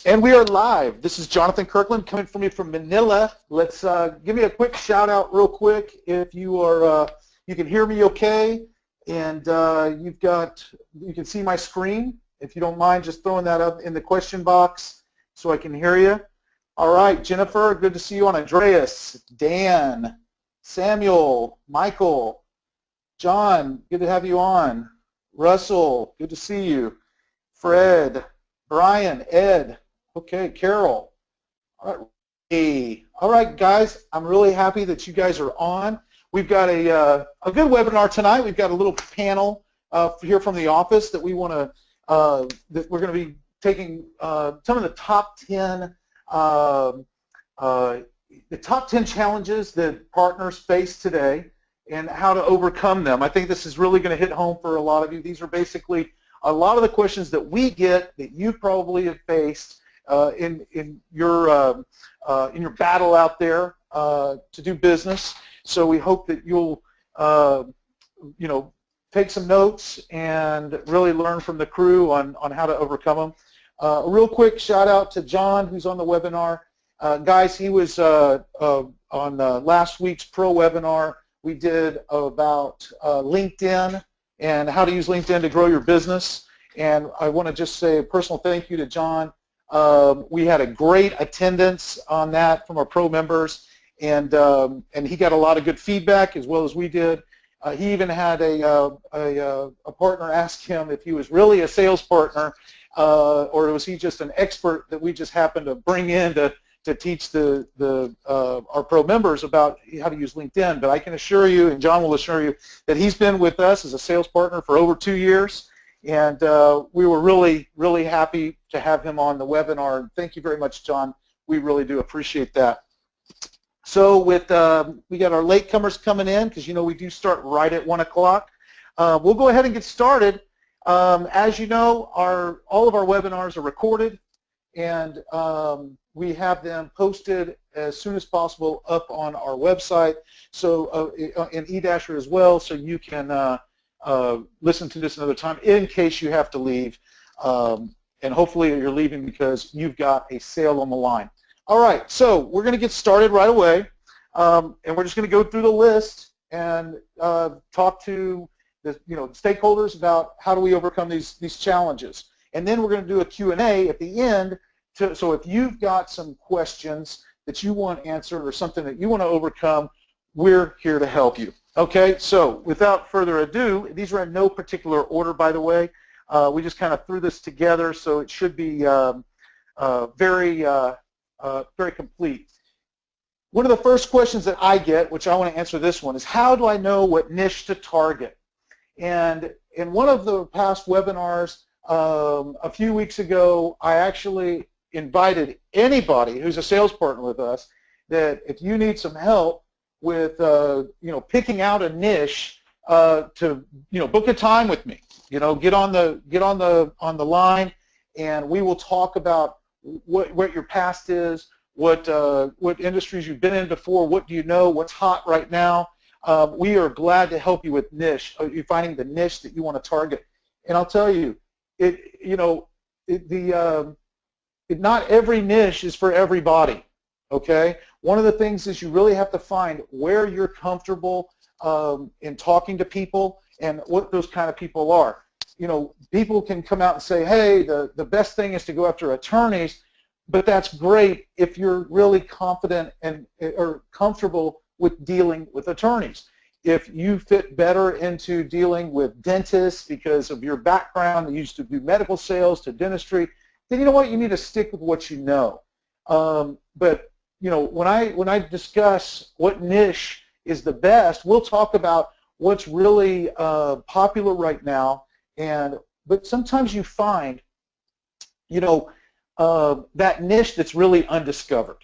And we are live. This is Jonathan Kirkland coming from you from Manila. Let's give me a quick shout out real quick if you are you can hear me okay, and you can see my screen. If you don't mind just throwing that up in the question box so I can hear you. All right, Jennifer, good to see you on. Andreas, Dan, Samuel, Michael, John, good to have you on. Russell, good to see you. Fred, Brian, Ed, okay, Carol. All right, hey. All right, guys, I'm really happy that you guys are on. We've got a good webinar tonight. We've got a little panel here from the office that we want to that we're going to be taking some of the top 10 challenges that partners face today and how to overcome them. I think this is really going to hit home for a lot of you. These are basically a lot of the questions that we get that you probably have faced in your battle out there to do business. So we hope that you'll take some notes and really learn from the crew on how to overcome them. A real quick shout out to John, who's on the webinar. Guys, he was on last week's pro webinar. We did about LinkedIn and how to use LinkedIn to grow your business. And I want to just say a personal thank you to John. We had a great attendance on that from our pro members, and he got a lot of good feedback as well as we did. He even had a partner ask him if he was really a sales partner or was he just an expert that we just happened to bring in to teach our pro members about how to use LinkedIn. But I can assure you, and John will assure you, that he's been with us as a sales partner for over 2 years, and we were really, really happy to have him on the webinar. Thank you very much, John. We really do appreciate that. So we got our latecomers coming in, because we do start right at 1 o'clock. We'll go ahead and get started. As you know, all of our webinars are recorded, and we have them posted as soon as possible up on our website, so in eDasher as well, so you can listen to this another time in case you have to leave, and hopefully you're leaving because you've got a sale on the line. All right, so we're going to get started right away, and we're just going to go through the list and talk to the stakeholders about how do we overcome these challenges, and then we're going to do a Q&A at the end. So if you've got some questions that you want answered or something that you want to overcome, we're here to help you. Okay, so without further ado, these are in no particular order, by the way. We just kind of threw this together, so it should be very complete. One of the first questions that I get, which I want to answer this one, is how do I know what niche to target? And in one of the past webinars a few weeks ago, I actually invited anybody who's a sales partner with us that if you need some help with picking out a niche to book a time with me, get on the line, and we will talk about what your past is, what industries you've been in before, what do you know, what's hot right now. We are glad to help you with niche, you finding the niche that you want to target. And I'll tell you, not every niche is for everybody, okay? One of the things is you really have to find where you're comfortable in talking to people and what those kind of people are. People can come out and say, hey, the best thing is to go after attorneys, but that's great if you're really confident or comfortable with dealing with attorneys. If you fit better into dealing with dentists because of your background, you used to do medical sales to dentistry, then you know what, you need to stick with what you know. But when I discuss what niche is the best, we'll talk about what's really popular right now. But sometimes you find that niche that's really undiscovered.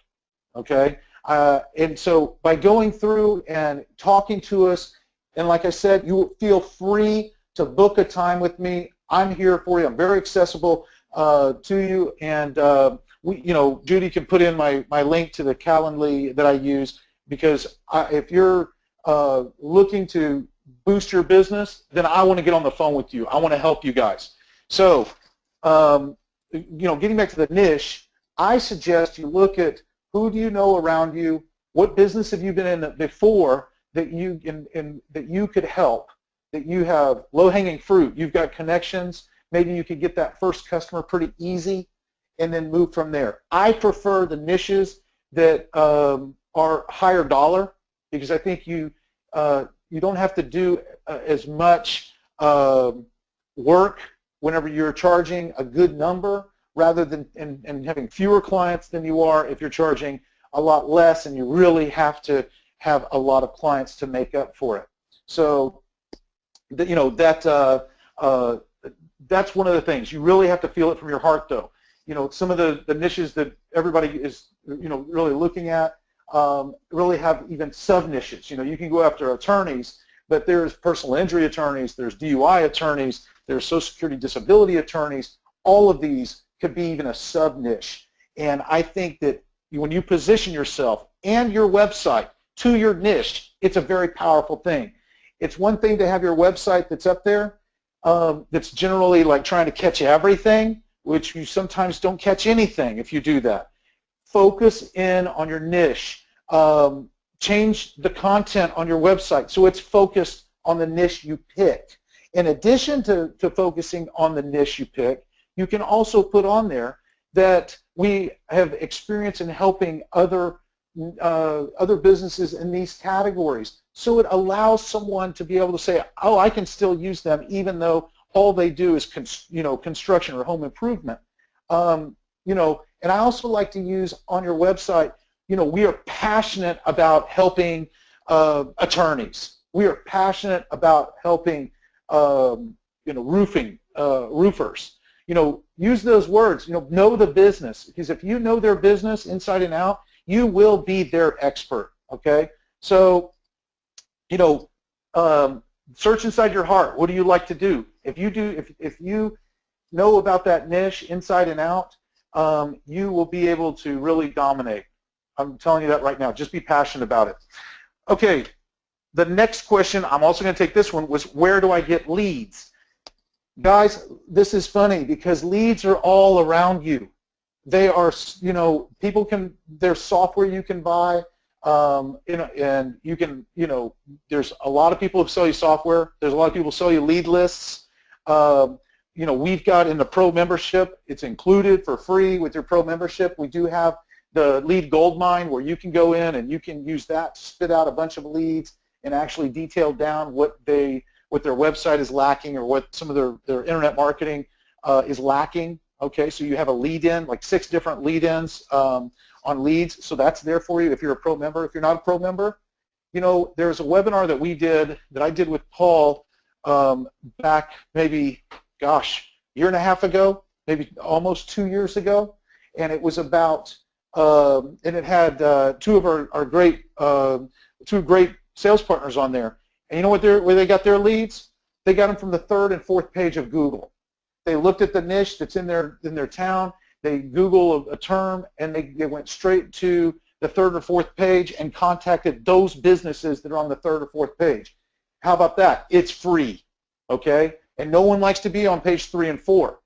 Okay, and so by going through and talking to us, and like I said, you feel free to book a time with me. I'm here for you. I'm very accessible to you, and Judy can put in my link to the Calendly that I use, because if you're looking to boost your business, then I want to get on the phone with you. I want to help you guys. So, getting back to the niche, I suggest you look at who do you know around you, what business have you been in before that you could help, that you have low-hanging fruit, you've got connections, maybe you could get that first customer pretty easy and then move from there. I prefer the niches that are higher dollar because I think you don't have to do as much work whenever you're charging a good number rather than and having fewer clients than you are if you're charging a lot less and you really have to have a lot of clients to make up for it. So, you know, that's one of the things. You really have to feel it from your heart, though. You know, some of the niches that everybody is, you know, really looking at really have even sub-niches. You know, you can go after attorneys, but there's personal injury attorneys, there's DUI attorneys, there's Social Security disability attorneys. All of these could be even a sub-niche. And I think that when you position yourself and your website to your niche, it's a very powerful thing. It's one thing to have your website that's up there that's generally like trying to catch everything, which you sometimes don't catch anything if you do that. Focus in on your niche. Change the content on your website so it's focused on the niche you pick. In addition to focusing on the niche you pick, you can also put on there that we have experience in helping other businesses in these categories. So it allows someone to be able to say, oh, I can still use them even though all they do is construction or home improvement. You know, and I also like to use on your website, you know, we are passionate about helping attorneys. We are passionate about helping, you know, roofers. You know, use those words. You know the business, because if you know their business inside and out, you will be their expert. Okay, so you know, search inside your heart. What do you like to do? If you know about that niche inside and out, you will be able to really dominate. I'm telling you that right now. Just be passionate about it. Okay, the next question, I'm also going to take this one, was where do I get leads? Guys, this is funny because leads are all around you. They are, you know, people can, there's software you can buy, you know, and you can, you know, there's a lot of people who sell you software. There's a lot of people who sell you lead lists. You know, we've got in the pro membership, it's included for free with your pro membership. We do have the lead gold mine where you can go in and you can use that to spit out a bunch of leads and actually detail down what their website is lacking or what some of their internet marketing is lacking. Okay, so you have a lead in, like 6 different lead ins on leads, so that's there for you if you're a pro member. If you're not a pro member, you know, there's a webinar that I did with Paul back maybe, gosh, year and a half ago, maybe almost 2 years ago, and it was about, and it had two of our great, two great sales partners on there. And you know where they got their leads? They got them from the 3rd and 4th page of Google. They looked at the niche that's in their town. They Google a term, and they went straight to the 3rd or 4th page and contacted those businesses that are on the 3rd or 4th page. How about that? It's free, okay? And no one likes to be on page 3 and 4.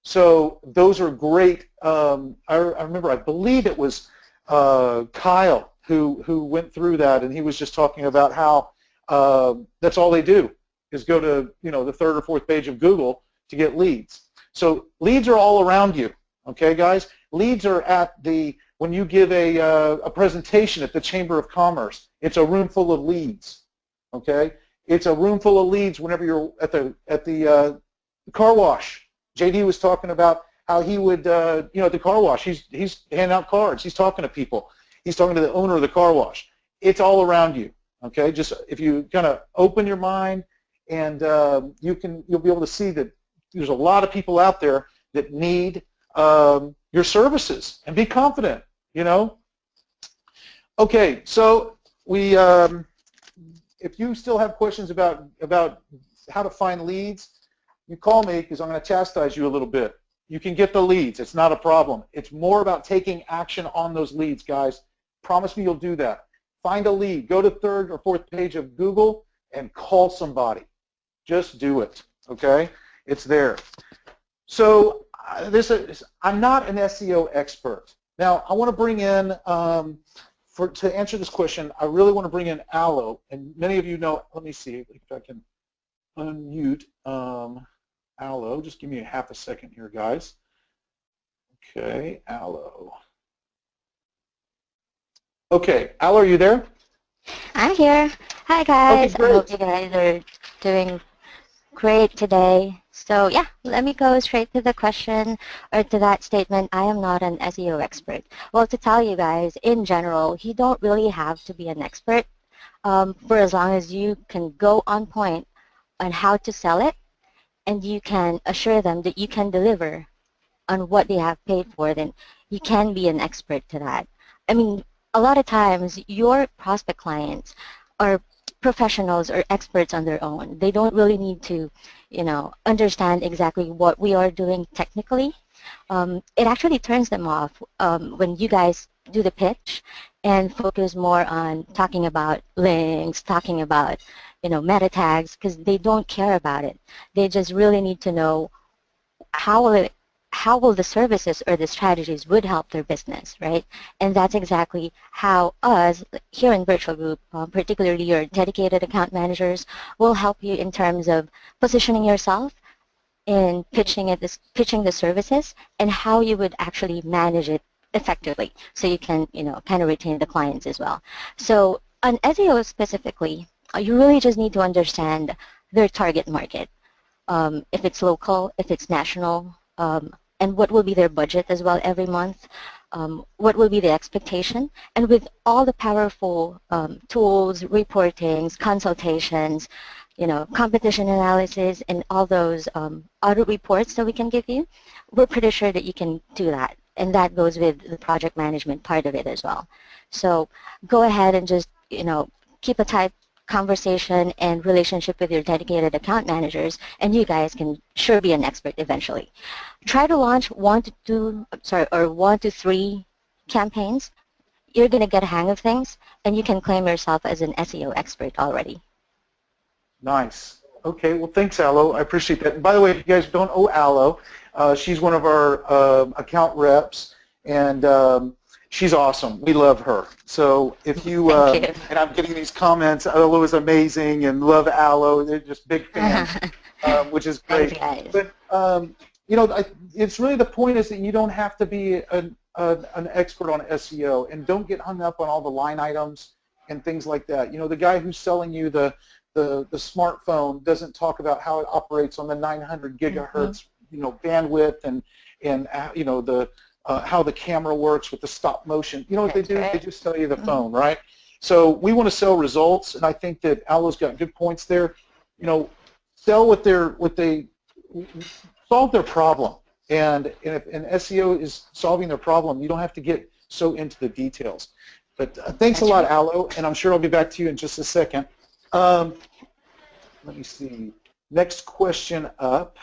So those are great. I remember, I believe it was Kyle who went through that, and he was just talking about how that's all they do is go to, you know, the 3rd or 4th page of Google to get leads. So leads are all around you, okay, guys? Leads are at when you give a presentation at the Chamber of Commerce, it's a room full of leads, okay? It's a room full of leads whenever you're at the car wash. JD was talking about how he would, you know, at the car wash, he's handing out cards, he's talking to people, he's talking to the owner of the car wash. It's all around you. Okay, just if you kind of open your mind, and you'll be able to see that there's a lot of people out there that need your services, and be confident, you know. Okay, so we, if you still have questions about how to find leads, you call me because I'm going to chastise you a little bit. You can get the leads. It's not a problem. It's more about taking action on those leads, guys. Promise me you'll do that. Find a lead. Go to 3rd or 4th page of Google and call somebody. Just do it, okay? It's there. So I'm not an SEO expert. Now, I want to bring in, to answer this question, I really want to bring in Allo, and many of you know, let me see if I can unmute Allo. Just give me a half a second here, guys. Okay, Allo. Okay, Allo, are you there? I'm here. Hi Okay, guys. I great. hope you guys are doing great today. So yeah, let me go straight to the question or to that statement. I am not an SEO expert. Well, to tell you guys, in general, you don't really have to be an expert for as long as you can go on point on how to sell it and you can assure them that you can deliver on what they have paid for, then you can be an expert to that. I mean, a lot of times your prospect clients are professionals or experts on their own. They don't really need to, understand exactly what we are doing technically. It actually turns them off when you guys do the pitch and focus more on talking about links, talking about, meta tags, because they don't care about it. They just really need to know how will it how will the services or the strategies would help their business, right? And that's exactly how us here in Virtual Group, particularly your dedicated account managers, will help you in terms of positioning yourself and pitching the services and how you would actually manage it effectively so you can, kind of retain the clients as well. So on SEO specifically, you really just need to understand their target market, if it's local, if it's national, and what will be their budget as well every month, what will be the expectation, and with all the powerful tools, reportings, consultations, competition analysis, and all those audit reports that we can give you, we're pretty sure that you can do that. And that goes with the project management part of it as well. So go ahead and just, keep a tight conversation and relationship with your dedicated account managers, and you guys can sure be an expert eventually. Try to launch 1 to 3 campaigns. You're going to get a hang of things, and you can claim yourself as an SEO expert already. Nice. Okay, well, thanks, Allo. I appreciate that. And by the way, if you guys don't know Allo, she's one of our account reps, and she's awesome. We love her. So if you, and I'm getting these comments, Allo is amazing and love Allo. They're just big fans, which is great. But, it's really the point is that you don't have to be an expert on SEO, and don't get hung up on all the line items and things like that. The guy who's selling you the smartphone doesn't talk about how it operates on the 900 gigahertz, bandwidth, and the how the camera works with the stop motion. You know what they do? They just sell you the phone, right? So we want to sell results, and I think that Allo's got good points there. Sell what they solve their problem, and if an SEO is solving their problem, you don't have to get so into the details. But thanks a lot, Allo, and I'm sure I'll be back to you in just a second. Let me see. Next question up.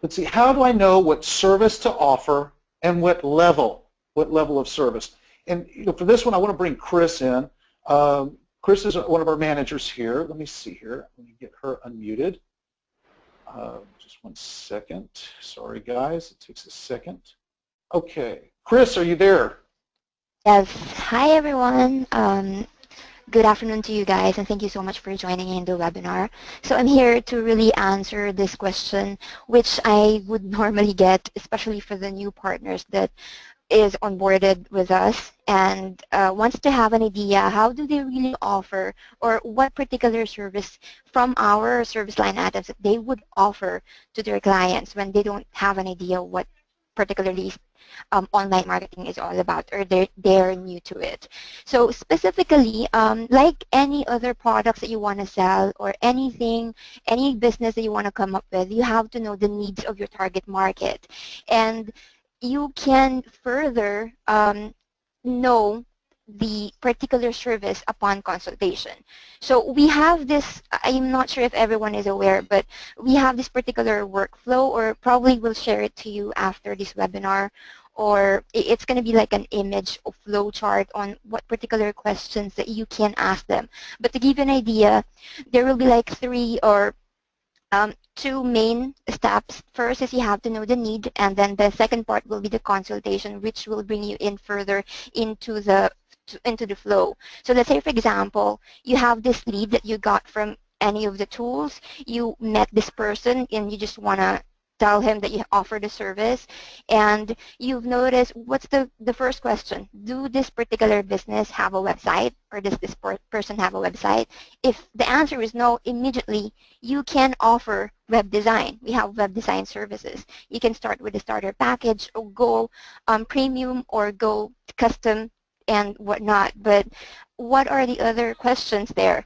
Let's see. How do I know what service to offer and what level of service? And for this one, I want to bring Chris in. Chris is one of our managers here. Let me see here. Let me get her unmuted. Just 1 second. Sorry, guys. It takes a second. Okay. Chris, are you there? Yes. Hi, everyone. Good afternoon to you guys, and thank you so much for joining in the webinar. So I'm here to really answer this question, which I would normally get, especially for the new partners that is onboarded with us and wants to have an idea, how do they really offer, or what particular service from our service line items that they would offer to their clients when they don't have an idea what particularly online marketing is all about, or they're new to it. So specifically, like any other products that you want to sell or anything, any business that you want to come up with, you have to know the needs of your target market. And you can further know the particular service upon consultation. So we have this, I'm not sure if everyone is aware, but we have this particular workflow, or probably we'll share it to you after this webinar, or it's going to be like an image or flow chart on what particular questions that you can ask them. But to give you an idea, there will be like 3 or two main steps. First is you have to know the need, and then the second part will be the consultation, which will bring you in further into the flow. So let's say, for example, you have this lead that you got from any of the tools. You met this person and you just want to tell him that you offer the service, and you've noticed, what's the first question? Do this particular business have a website, or does this person have a website? If the answer is no, immediately you can offer web design. We have web design services. You can start with a starter package or go premium or go custom and whatnot. But what are the other questions there?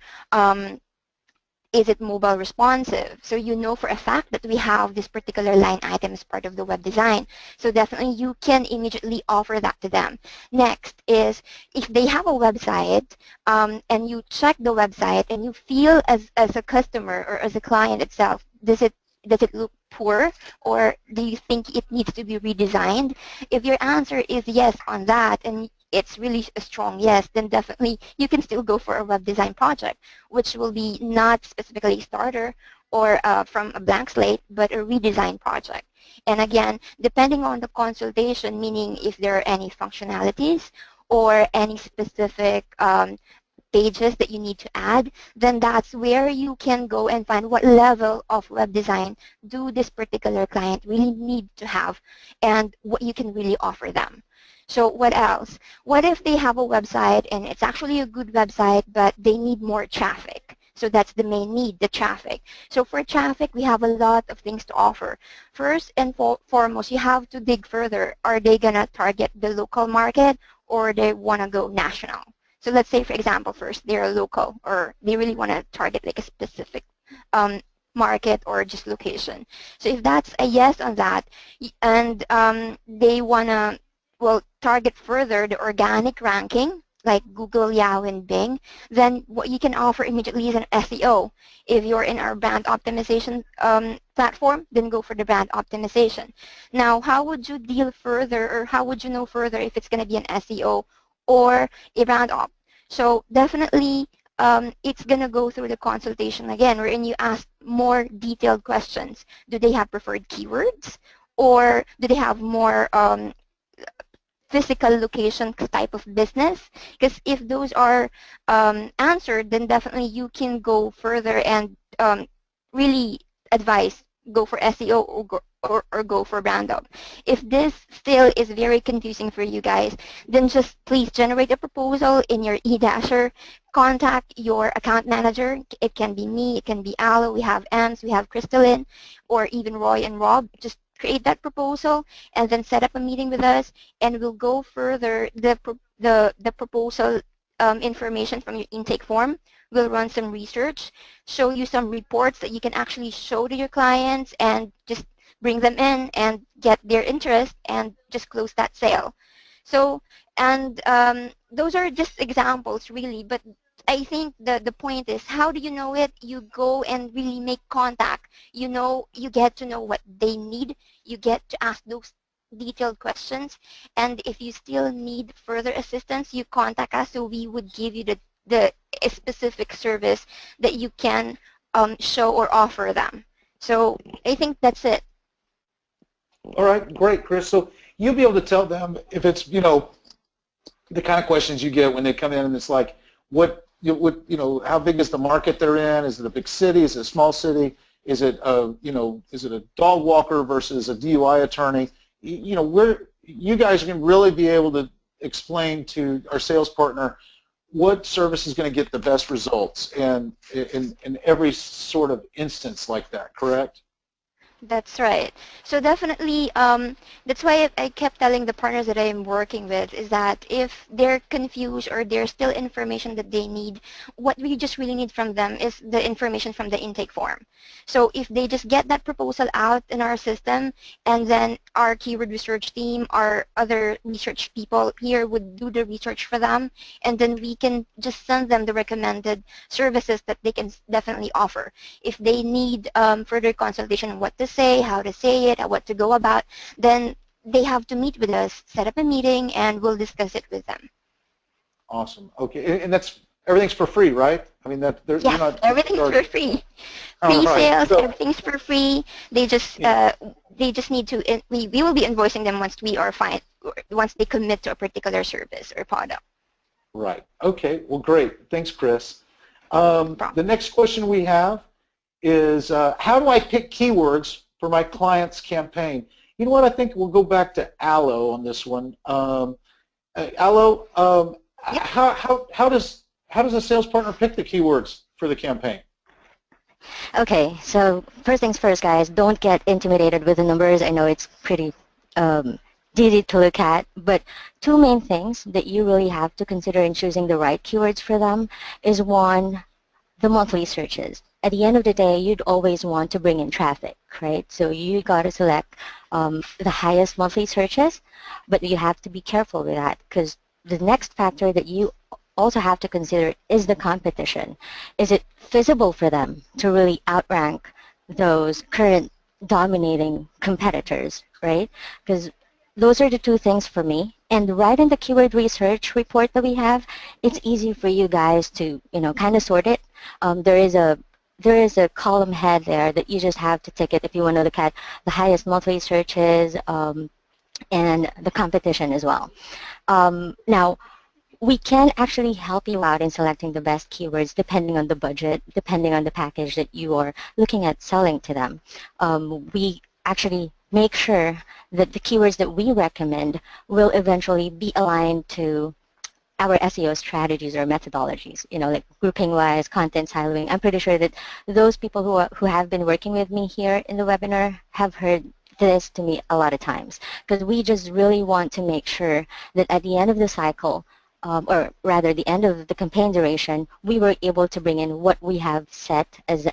Is it mobile responsive? So you know for a fact that we have this particular line item as part of the web design. So definitely you can immediately offer that to them. Next is, if they have a website and you check the website and you feel as a customer or as a client itself, does it look poor, or do you think it needs to be redesigned? If your answer is yes on that, and it's really a strong yes, then definitely you can still go for a web design project, which will be not specifically starter or from a blank slate, but a redesign project. And again, depending on the consultation, meaning if there are any functionalities or any specific pages that you need to add, then that's where you can go and find what level of web design do this particular client really need to have and what you can really offer them. So what else? What if they have a website and it's actually a good website, but they need more traffic? So that's the main need, the traffic. So for traffic, we have a lot of things to offer. First and foremost, you have to dig further. Are they going to target the local market, or they want to go national? So let's say, for example, first they're local, or they really want to target like a specific market or just location. So if that's a yes on that, and they want to, well, target further the organic ranking, like Google, Yahoo, and Bing, then what you can offer immediately is an SEO. If you're in our brand optimization platform, then go for the brand optimization. Now, how would you deal further, or how would you know further if it's going to be an SEO or a brand op? So definitely it's going to go through the consultation again, wherein you ask more detailed questions. Do they have preferred keywords, or do they have more physical location type of business? Because if those are answered, then definitely you can go further and really advise go for SEO or go for brand up. If this still is very confusing for you guys, then just please generate a proposal in your eDasher. Contact your account manager. It can be me, it can be Alo, we have Ems, we have Crystalline, or even Roy and Rob. Just create that proposal and then set up a meeting with us, and we'll go further the proposal information from your intake form. We'll run some research, show you some reports that you can actually show to your clients, and just bring them in and get their interest and just close that sale. So, and those are just examples really, but I think the point is, how do you know it? You go and really make contact. You get to know what they need. You get to ask those detailed questions. And if you still need further assistance, you contact us, so we would give you the specific service that you can show or offer them. So I think that's it. All right, great, Chris. So you'll be able to tell them if it's, the kind of questions you get when they come in, and it's like, how big is the market they're in? Is it a big city? Is it a small city? Is it is it a dog walker versus a DUI attorney? Where you guys can really be able to explain to our sales partner what service is going to get the best results, and in every sort of instance like that, correct? That's right. So definitely, that's why I kept telling the partners that I'm working with is that if they're confused or there's still information that they need, what we just really need from them is the information from the intake form. So if they just get that proposal out in our system, and then our keyword research team, our other research people here would do the research for them, and then we can just send them the recommended services that they can definitely offer. If they need further consultation on what to say, how to say it, what to go about, then they have to meet with us, set up a meeting, and we'll discuss it with them. Awesome. Okay, and that's everything's for free, right? I mean, that you're Yes, not everything's for charging. free. All right. Pre-sales, So, everything's for free. They just yeah. need to. We will be invoicing them once we are fine. Once they commit to a particular service or product. Right. Okay. Well, great. Thanks, Chris. No problem. The next question we have is, how do I pick keywords for my client's campaign? You know what? I think we'll go back to Allo on this one. Allo, Yep. how does a sales partner pick the keywords for the campaign? Okay, so first things first, guys, don't get intimidated with the numbers. I know it's pretty easy to look at, but two main things that you really have to consider in choosing the right keywords for them is one, the monthly searches. At the end of the day, you'd always want to bring in traffic, right? So you got to select the highest monthly searches, but you have to be careful with that because the next factor that you also have to consider is the competition. Is it feasible for them to really outrank those current dominating competitors, right? Because those are the two things for me. And right in the keyword research report that we have, it's easy for you guys to, kind of sort it. There is a column head there that you just have to tick it if you want to look at the highest monthly searches and the competition as well. Now, we can actually help you out in selecting the best keywords depending on the budget, depending on the package that you are looking at selling to them. We actually make sure that the keywords that we recommend will eventually be aligned to our SEO strategies or methodologies, like grouping-wise, content siloing. I'm pretty sure that those people who have been working with me here in the webinar have heard this to me a lot of times because we just really want to make sure that at the end of the cycle, or rather the end of the campaign duration, we were able to bring in what we have set as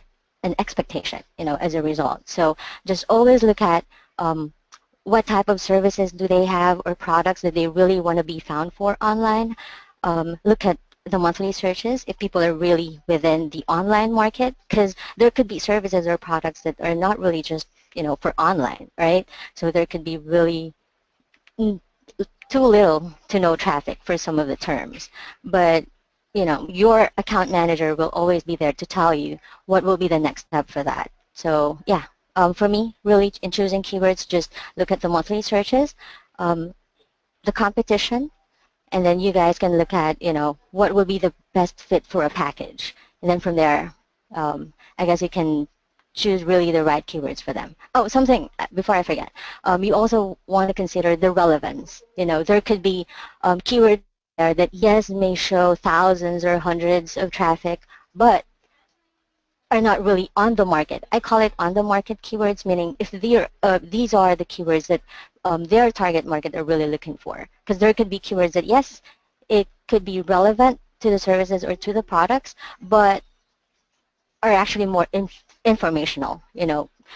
an expectation, as a result. So just always look at what type of services do they have or products that they really want to be found for online. Look at the monthly searches if people are really within the online market because there could be services or products that are not really just, for online, right? So there could be really too little to no traffic for some of the terms. But, your account manager will always be there to tell you what will be the next step for that. So, yeah, for me, really in choosing keywords, just look at the monthly searches, the competition, and then you guys can look at, what would be the best fit for a package. And then from there, I guess you can choose really the right keywords for them. Oh, something before I forget. You also want to consider the relevance. There could be keywords there that, yes, may show thousands or hundreds of traffic, but are not really on the market. I call it on the market keywords, meaning if these are the keywords that their target market are really looking for. Because there could be keywords that, yes, it could be relevant to the services or to the products, but are actually more informational,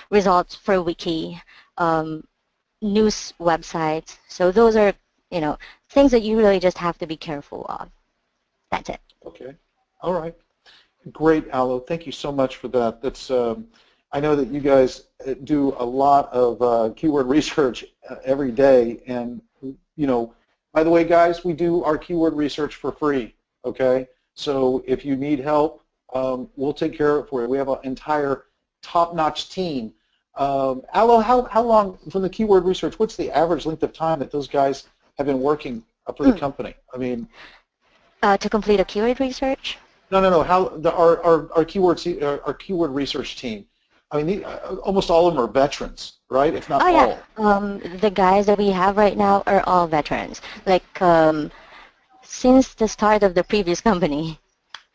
results for wiki, news websites. So those are, things that you really just have to be careful of. That's it. Okay. All right. Great, Allo. Thank you so much for that. That's I know that you guys do a lot of keyword research every day, and by the way, guys, we do our keyword research for free. Okay, so if you need help, we'll take care of it for you. We have an entire top-notch team. Allo, how long from the keyword research? What's the average length of time that those guys have been working for the company? I mean, to complete a keyword research. No. Our keyword research team. I mean, almost all of them are veterans, right? If not all. The guys that we have right now are all veterans. Like since the start of the previous company.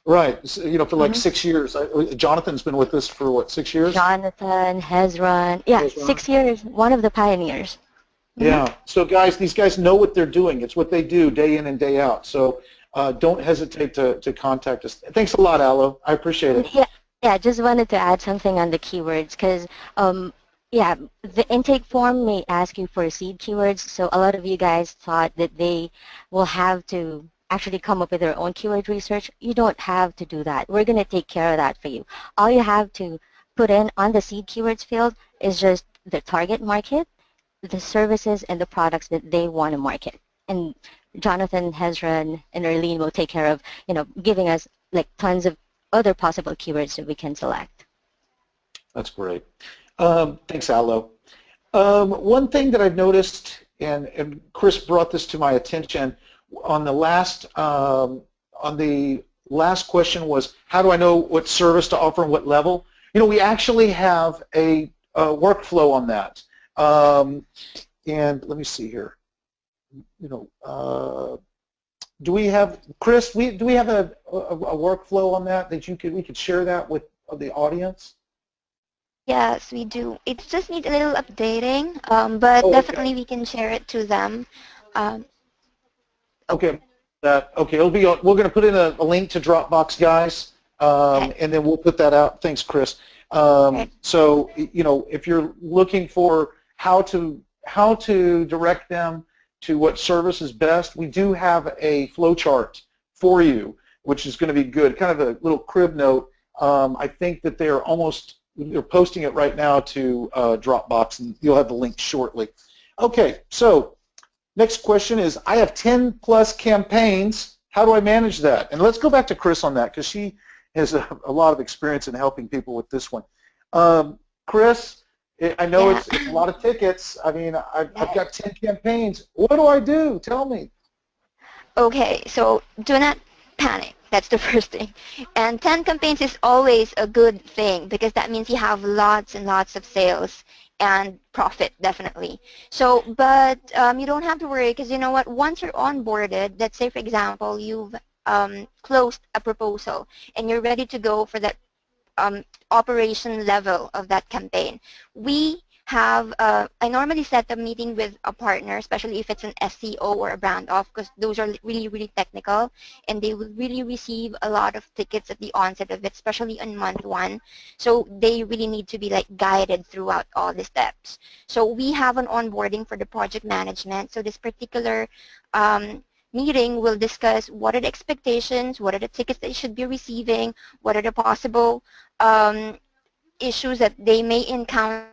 Right. So, for like 6 years. Jonathan's been with us for what, 6 years? Jonathan, Hezron. Yeah, Hezron. 6 years. One of the pioneers. Yeah. So guys, these guys know what they're doing. It's what they do day in and day out. So don't hesitate to contact us. Thanks a lot, Allo. I appreciate it. Yeah, just wanted to add something on the keywords because, the intake form may ask you for seed keywords. So a lot of you guys thought that they will have to actually come up with their own keyword research. You don't have to do that. We're going to take care of that for you. All you have to put in on the seed keywords field is just the target market, the services, and the products that they want to market. And Jonathan, Hezron, and Erlene will take care of, giving us like tons of other possible keywords that we can select. That's great. Thanks, Alo. One thing that I've noticed, and Chris brought this to my attention, on the last question was, how do I know what service to offer and what level? We actually have a workflow on that. And let me see here. Do we have, Chris? Do we have a workflow on that we could share that with the audience? Yes, we do. It just needs a little updating, but definitely we can share it to them. Okay. Okay. It'll be. We're going to put in a link to Dropbox, guys, and then we'll put that out. Thanks, Chris. So if you're looking for how to direct them to what service is best, we do have a flow chart for you, which is going to be good. Kind of a little crib note. I think that they're posting it right now to Dropbox, and you'll have the link shortly. Okay, so next question is, I have 10 plus campaigns. How do I manage that? And let's go back to Chris on that, because she has a lot of experience in helping people with this one. Chris, I know it's a lot of tickets. I mean, I've got 10 campaigns. What do I do? Tell me. Okay, so do not panic. That's the first thing. And 10 campaigns is always a good thing, because that means you have lots and lots of sales and profit, definitely. So, but you don't have to worry, because you know what? Once you're onboarded, let's say, for example, you've closed a proposal and you're ready to go for that operation level of that campaign. We have, I normally set a meeting with a partner, especially if it's an SEO or a brand off, because those are really, really technical, and they will really receive a lot of tickets at the onset of it, especially on month one. So they really need to be like guided throughout all the steps. So we have an onboarding for the project management. So this particular meeting will discuss what are the expectations, what are the tickets that you should be receiving, what are the possible issues that they may encounter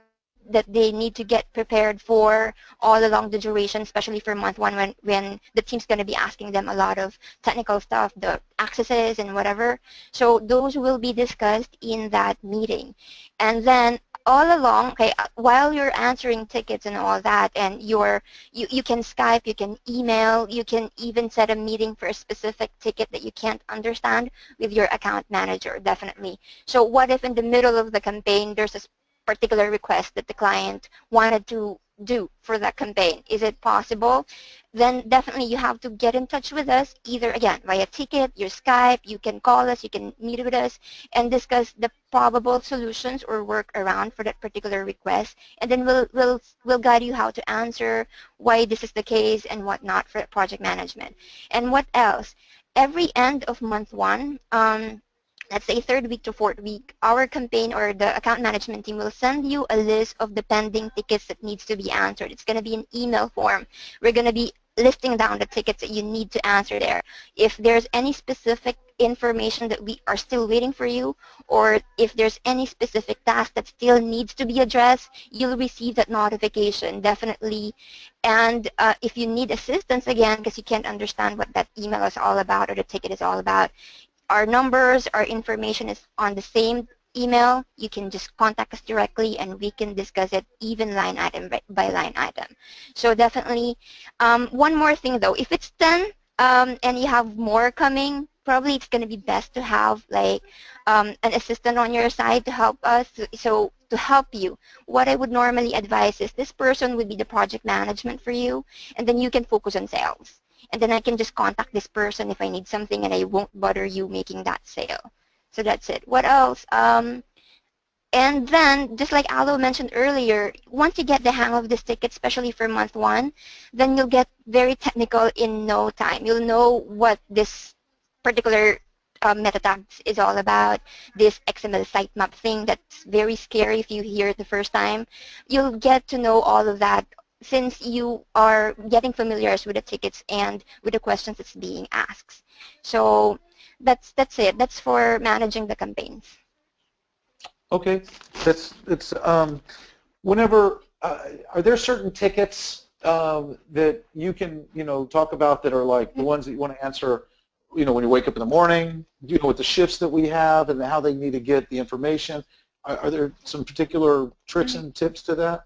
that they need to get prepared for all along the duration, especially for month one when the team's going to be asking them a lot of technical stuff, the accesses and whatever. So those will be discussed in that meeting. And then all along, okay, while you're answering tickets and all that, and you can Skype, you can email, you can even set a meeting for a specific ticket that you can't understand with your account manager, definitely. So what if in the middle of the campaign there's a particular request that the client wanted to do for that campaign? Is it possible? Then definitely you have to get in touch with us, either again via ticket, your Skype, you can call us, you can meet with us and discuss the probable solutions or work around for that particular request, and then we'll guide you how to answer, why this is the case and whatnot for project management. And what else? Every end of month one, let's say third week to fourth week, our campaign or the account management team will send you a list of the pending tickets that needs to be answered. It's going to be an email form. We're going to be listing down the tickets that you need to answer there. If there's any specific information that we are still waiting for you, or if there's any specific task that still needs to be addressed, you'll receive that notification, definitely. And if you need assistance, again, because you can't understand what that email is all about or the ticket is all about, our numbers, our information is on the same email. You can just contact us directly and we can discuss it even line item by line item. So definitely, one more thing though, if it's 10 and you have more coming, probably it's going to be best to have like an assistant on your side to help us. So to help you, what I would normally advise is this person would be the project management for you, and then you can focus on sales. And then I can just contact this person if I need something and I won't bother you making that sale. So that's it. What else? And then, just like Alo mentioned earlier, once you get the hang of this ticket, especially for month one, then you'll get very technical in no time. You'll know what this particular meta tags is all about, this XML sitemap thing that's very scary if you hear it the first time. You'll get to know all of that since you are getting familiar with the tickets and with the questions that's being asked. So that's it. That's for managing the campaigns. Okay, whenever are there certain tickets that you can, talk about that are like the ones that you want to answer, when you wake up in the morning, with the shifts that we have and how they need to get the information? Are there some particular tricks and tips to that?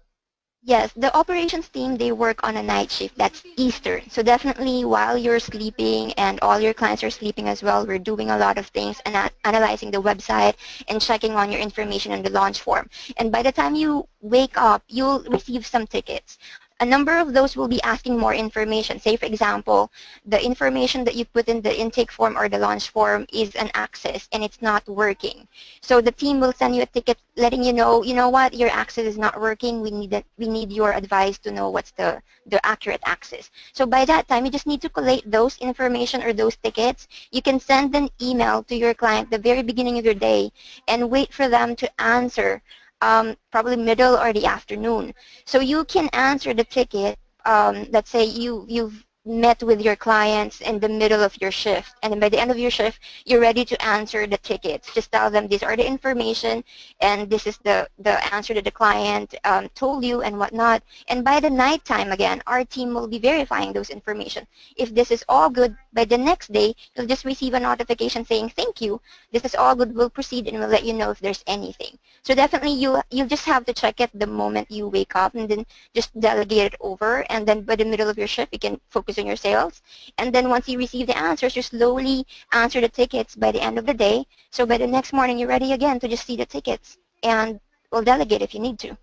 Yes, the operations team, they work on a night shift. That's Eastern. So definitely while you're sleeping and all your clients are sleeping as well, we're doing a lot of things and analyzing the website and checking on your information in the launch form. And by the time you wake up, you'll receive some tickets. A number of those will be asking more information. Say, for example, the information that you put in the intake form or the launch form is an access and it's not working. So the team will send you a ticket letting you know what, your access is not working. We need your advice to know what's the accurate access. So by that time, you just need to collate those information or those tickets. You can send an email to your client the very beginning of your day and wait for them to answer probably middle or the afternoon. So you can answer the ticket. Let's say you've met with your clients in the middle of your shift, and then by the end of your shift, you're ready to answer the tickets. Just tell them these are the information, and this is the answer that the client told you and whatnot. And by the night time, again, our team will be verifying those information. If this is all good, by the next day, you'll just receive a notification saying, thank you, this is all good, we'll proceed, and we'll let you know if there's anything. So definitely you just have to check it the moment you wake up, and then just delegate it over, and then by the middle of your shift, you can focus on your sales. And then once you receive the answers, you slowly answer the tickets by the end of the day. So by the next morning, you're ready again to just see the tickets, and we'll delegate if you need to.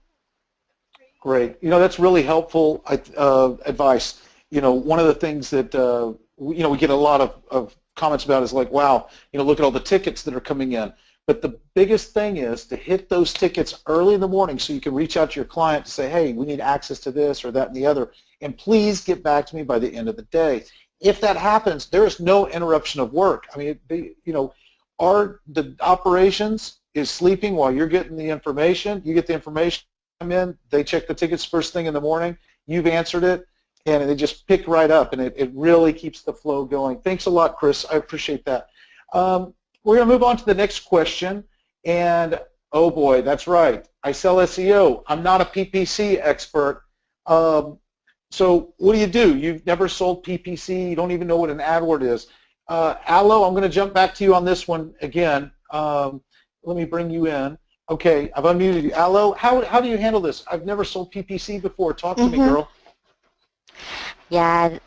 Great. That's really helpful advice. One of the things that, we get a lot of comments about is like, wow, look at all the tickets that are coming in. But the biggest thing is to hit those tickets early in the morning so you can reach out to your client to say, hey, we need access to this or that and the other, and please get back to me by the end of the day. If that happens, there is no interruption of work. I mean, the operations is sleeping while you're getting the information. You get the information, come in, they check the tickets first thing in the morning, you've answered it, and they just pick right up, and it really keeps the flow going. Thanks a lot, Chris. I appreciate that. We're going to move on to the next question, and oh boy, that's right. I sell SEO. I'm not a PPC expert. So what do? You've never sold PPC. You don't even know what an AdWord is. Allo, I'm going to jump back to you on this one again. Let me bring you in. Okay, I've unmuted you. Allo, how do you handle this? I've never sold PPC before. Talk to me, girl. Yeah,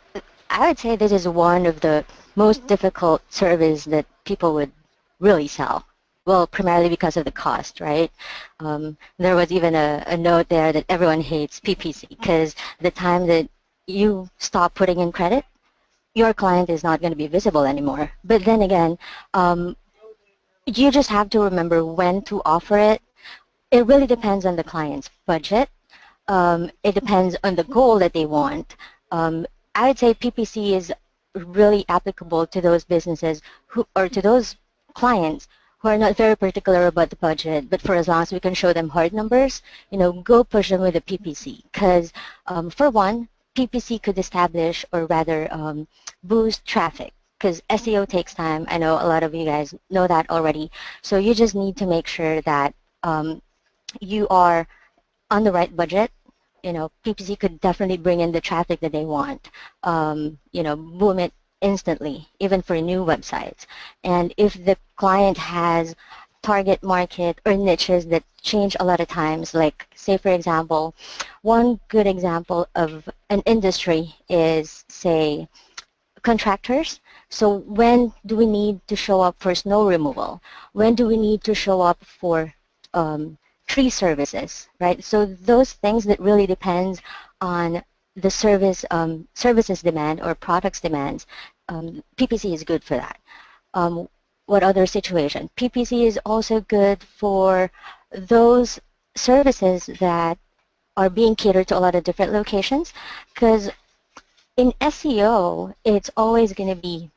I would say this is one of the most difficult service that people would really sell. Well, primarily because of the cost, right? There was even a note there that everyone hates PPC because the time that you stop putting in credit, your client is not going to be visible anymore. But then again, you just have to remember when to offer it. It really depends on the client's budget. It depends on the goal that they want. I would say PPC is really applicable to those businesses or to those clients who are not very particular about the budget, but for as long as we can show them hard numbers, go push them with a PPC. Because for one, PPC could establish or rather boost traffic, because SEO takes time. I know a lot of you guys know that already. So you just need to make sure that you are on the right budget. PPC could definitely bring in the traffic that they want. Boom it instantly, even for new websites. And if the client has target market or niches that change a lot of times, like say for example, one good example of an industry is say contractors. So when do we need to show up for snow removal? When do we need to show up for tree services, right? So those things that really depends on the services demand or products demands, PPC is good for that. What other situation? PPC is also good for those services that are being catered to a lot of different locations, because in SEO, it's always going to be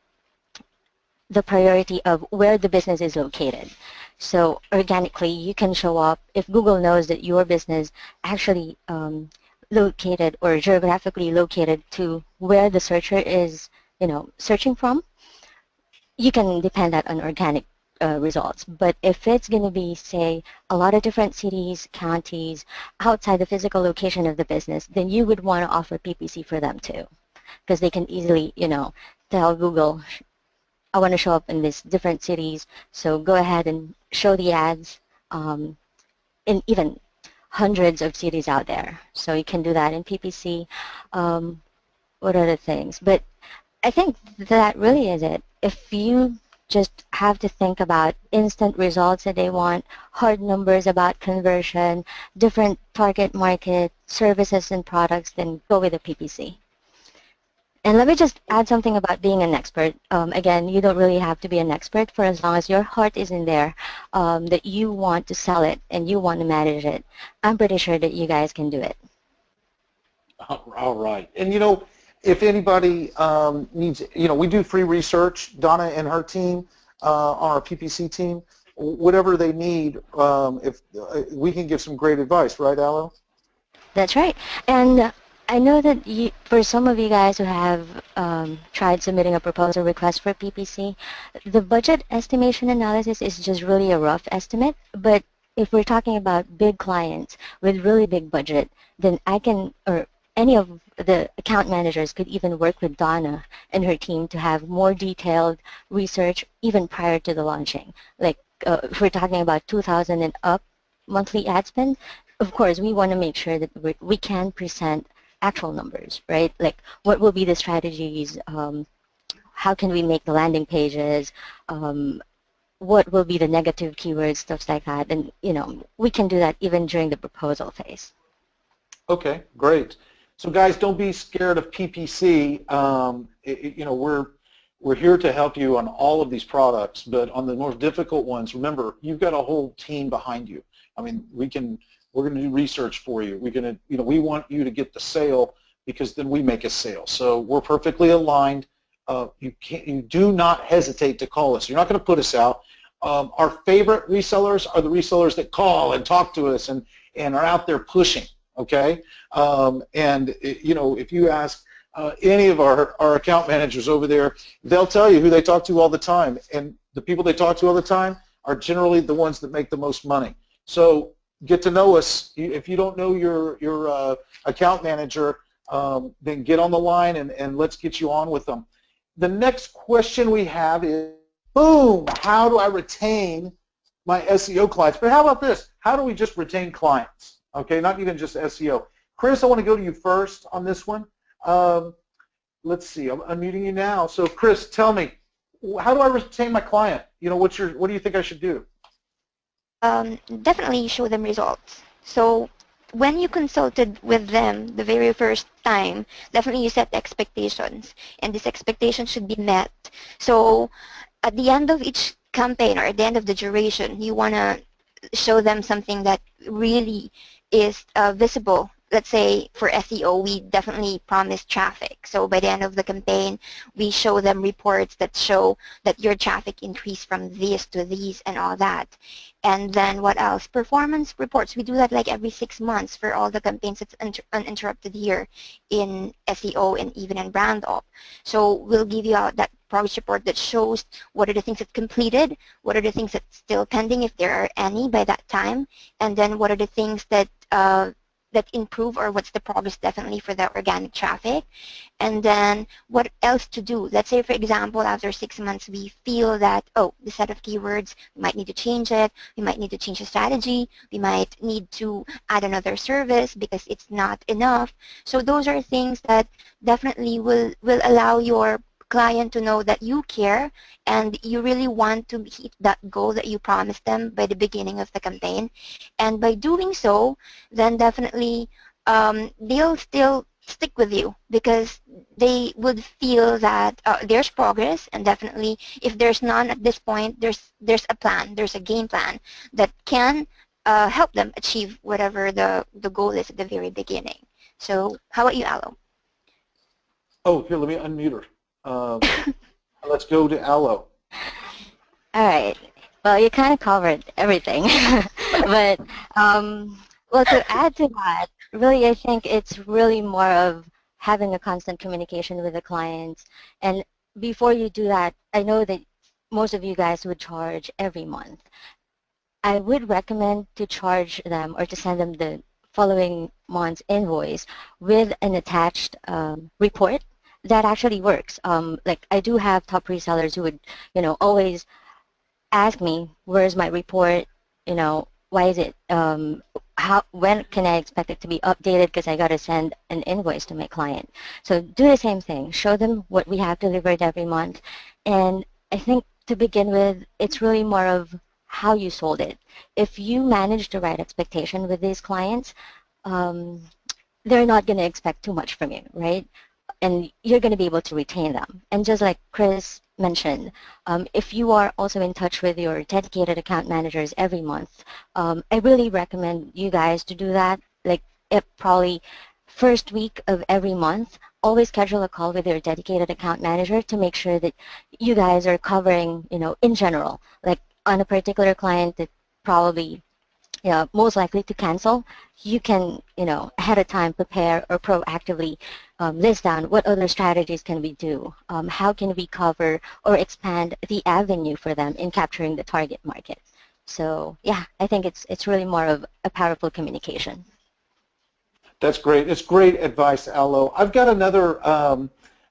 the priority of where the business is located. So organically, you can show up if Google knows that your business actually located or geographically located to where the searcher is, searching from. You can depend that on organic results. But if it's going to be, say, a lot of different cities, counties, outside the physical location of the business, then you would want to offer PPC for them too, because they can easily, tell Google, I want to show up in these different cities, so go ahead and show the ads in even hundreds of cities out there. So you can do that in PPC. What other things? But I think that really is it. If you just have to think about instant results that they want, hard numbers about conversion, different target market, services and products, then go with a PPC. And let me just add something about being an expert. Again, you don't really have to be an expert for as long as your heart is in there, that you want to sell it and you want to manage it. I'm pretty sure that you guys can do it. All right. And, if anybody needs, we do free research, Donna and her team, on our PPC team, whatever they need, if we can give some great advice, right, Alo? That's right. And I know that for some of you guys who have tried submitting a proposal request for PPC, the budget estimation analysis is just really a rough estimate. But if we're talking about big clients with really big budget, then I can, or any of the account managers could even work with Donna and her team to have more detailed research even prior to the launching. Like if we're talking about 2,000 and up monthly ad spend, of course we want to make sure that we can present actual numbers, right? Like what will be the strategies, how can we make the landing pages, what will be the negative keywords, stuff like that. And, we can do that even during the proposal phase. Okay, great. So guys, don't be scared of PPC. We're here to help you on all of these products, but on the more difficult ones, remember, you've got a whole team behind you. I mean, we're going to do research for you. We're going to, we want you to get the sale because then we make a sale. So we're perfectly aligned. You do not hesitate to call us. You're not going to put us out. Our favorite resellers are the resellers that call and talk to us and are out there pushing. Okay, if you ask any of our account managers over there, they'll tell you who they talk to all the time, and the people they talk to all the time are generally the ones that make the most money. So get to know us. If you don't know your account manager, then get on the line and let's get you on with them. The next question we have is, boom, how do I retain my SEO clients? But how about this? How do we just retain clients? Okay, not even just SEO. Chris, I want to go to you first on this one. Let's see, I'm unmuting you now. So Chris, tell me, how do I retain my client? What do you think I should do? Definitely show them results. So when you consulted with them the very first time, definitely you set expectations, and these expectations should be met. So at the end of each campaign or at the end of the duration, you want to show them something that really is visible. Let's say for SEO, we definitely promise traffic. So by the end of the campaign, we show them reports that show that your traffic increased from this to these and all that. And then what else? Performance reports. We do that like every 6 months for all the campaigns that's uninterrupted here in SEO and even in brand op. So we'll give you out that progress report that shows what are the things that's completed, what are the things that's still pending if there are any by that time, and then what are the things that that improve, or what's the progress definitely for the organic traffic, and then what else to do. Let's say, for example, after 6 months we feel that, oh, the set of keywords, we might need to change it, we might need to change the strategy, we might need to add another service because it's not enough. So those are things that definitely will allow your client to know that you care and you really want to hit that goal that you promised them by the beginning of the campaign. And by doing so, then definitely they'll still stick with you because they would feel that there's progress, and definitely if there's none at this point, there's a plan, there's a game plan that can help them achieve whatever the goal is at the very beginning. So how about you, Alo? Oh, here, let me unmute her. Let's go to Alo. All right. Well, you kind of covered everything. But, well, to add to that, really, I think it's really more of having a constant communication with the clients. And before you do that, I know that most of you guys would charge every month. I would recommend to charge them or to send them the following month's invoice with an attached report that actually works. Like I do have top resellers who would, always ask me, where's my report? Why is it, when can I expect it to be updated because I got to send an invoice to my client. So do the same thing. Show them what we have delivered every month. And I think to begin with, it's really more of how you sold it. If you manage the right expectation with these clients, they're not going to expect too much from you, right? And you're going to be able to retain them. And just like Chris mentioned, if you are also in touch with your dedicated account managers every month, I really recommend you guys to do that. Like if probably first week of every month, always schedule a call with your dedicated account manager to make sure that you guys are covering, in general, like on a particular client that probably most likely to cancel, you can, ahead of time prepare or proactively list down what other strategies can we do, how can we cover or expand the avenue for them in capturing the target market. So yeah, I think it's really more of a powerful communication. That's great. It's great advice, Alo. I've got another,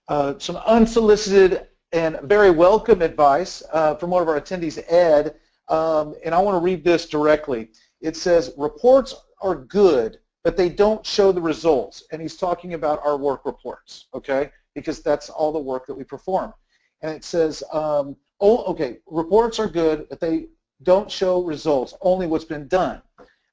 some unsolicited and very welcome advice from one of our attendees, Ed, and I want to read this directly. It says, reports are good, but they don't show the results. And he's talking about our work reports, okay, because that's all the work that we perform. And it says, reports are good, but they don't show results, only what's been done.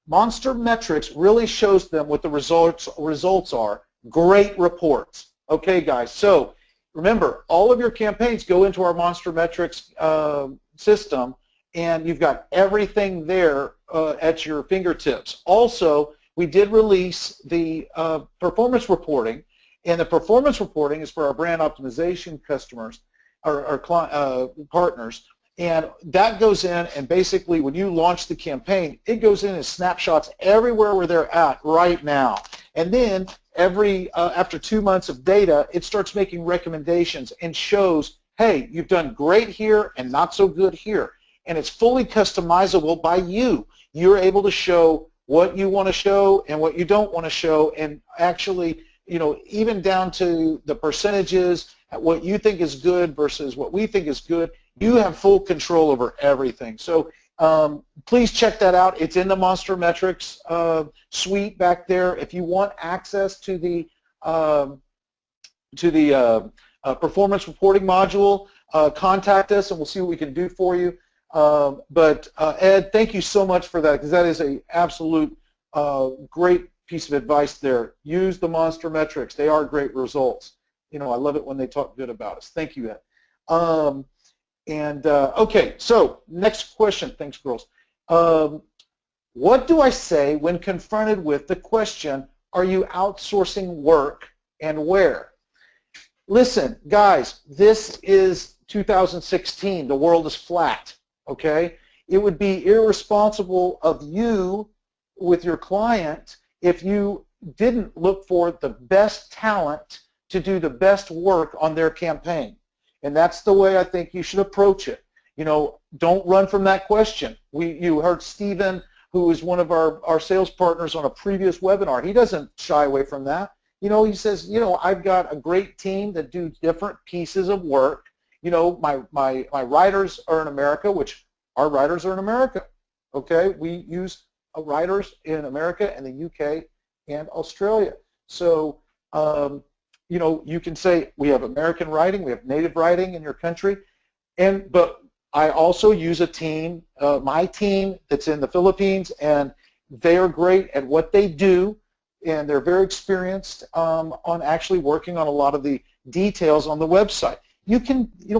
Monster Metrics really shows them what the results are. Great reports. Okay, guys, so remember, all of your campaigns go into our Monster Metrics system, and you've got everything there at your fingertips. Also, we did release the performance reporting, and the performance reporting is for our brand optimization customers, our partners, and that goes in, and basically when you launch the campaign, it goes in as snapshots everywhere where they're at right now. And then after 2 months of data, it starts making recommendations and shows, hey, you've done great here and not so good here. And it's fully customizable by you. You're able to show what you want to show and what you don't want to show, and actually, even down to the percentages, what you think is good versus what we think is good, you have full control over everything. So please check that out. It's in the Monster Metrics suite back there. If you want access to the performance reporting module, contact us and we'll see what we can do for you. But Ed, thank you so much for that, because that is an absolute great piece of advice there. Use the Monster Metrics. They are great results. I love it when they talk good about us. Thank you, Ed. Okay, so next question. Thanks, girls. What do I say when confronted with the question, are you outsourcing work and where? Listen, guys, this is 2016. The world is flat. Okay, it would be irresponsible of you with your client if you didn't look for the best talent to do the best work on their campaign. And that's the way I think you should approach it. Don't run from that question. You heard Stephen, who is one of our sales partners on a previous webinar. He doesn't shy away from that. He says, I've got a great team that do different pieces of work. My writers are in America, which our writers are in America. Okay, we use writers in America and the UK and Australia. So, you can say we have American writing, we have native writing in your country, but I also use a team, my team that's in the Philippines, and they are great at what they do, and they're very experienced on actually working on a lot of the details on the website.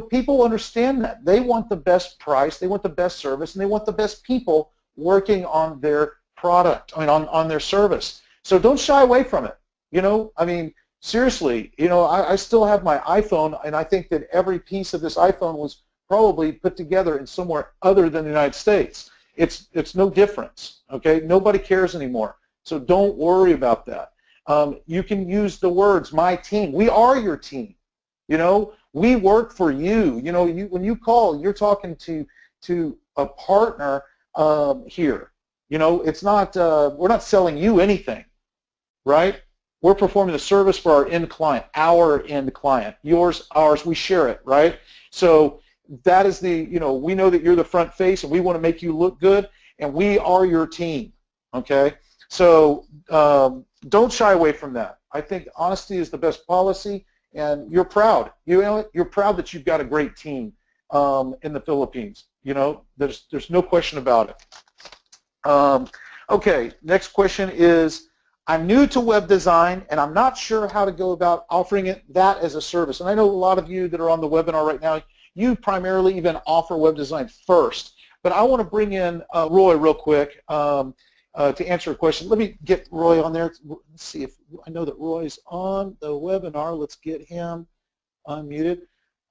People understand that. They want the best price, they want the best service, and they want the best people working on their product, on their service. So don't shy away from it. Seriously, I still have my iPhone, and I think that every piece of this iPhone was probably put together in somewhere other than the United States. It's no difference, okay? Nobody cares anymore. So don't worry about that. You can use the words, my team. We are your team. You know, we work for you. You know, when you call, you're talking to a partner here. You know, it's not we're not selling you anything, right? We're performing the service for our end client, yours, ours. We share it, right? So that is the, you know, we know that you're the front face, and we want to make you look good, and we are your team. Okay, so don't shy away from that. I think honesty is the best policy, and you're proud. You're proud that you've got a great team in the Philippines. You know, there's no question about it. Okay, next question is, I'm new to web design, and I'm not sure how to go about offering that as a service. And I know a lot of you that are on the webinar right now, you primarily even offer web design first. But I want to bring in Roy real quick to answer a question. Let me get Roy on there. Let's see if I know that Roy's on the webinar. Let's get him unmuted.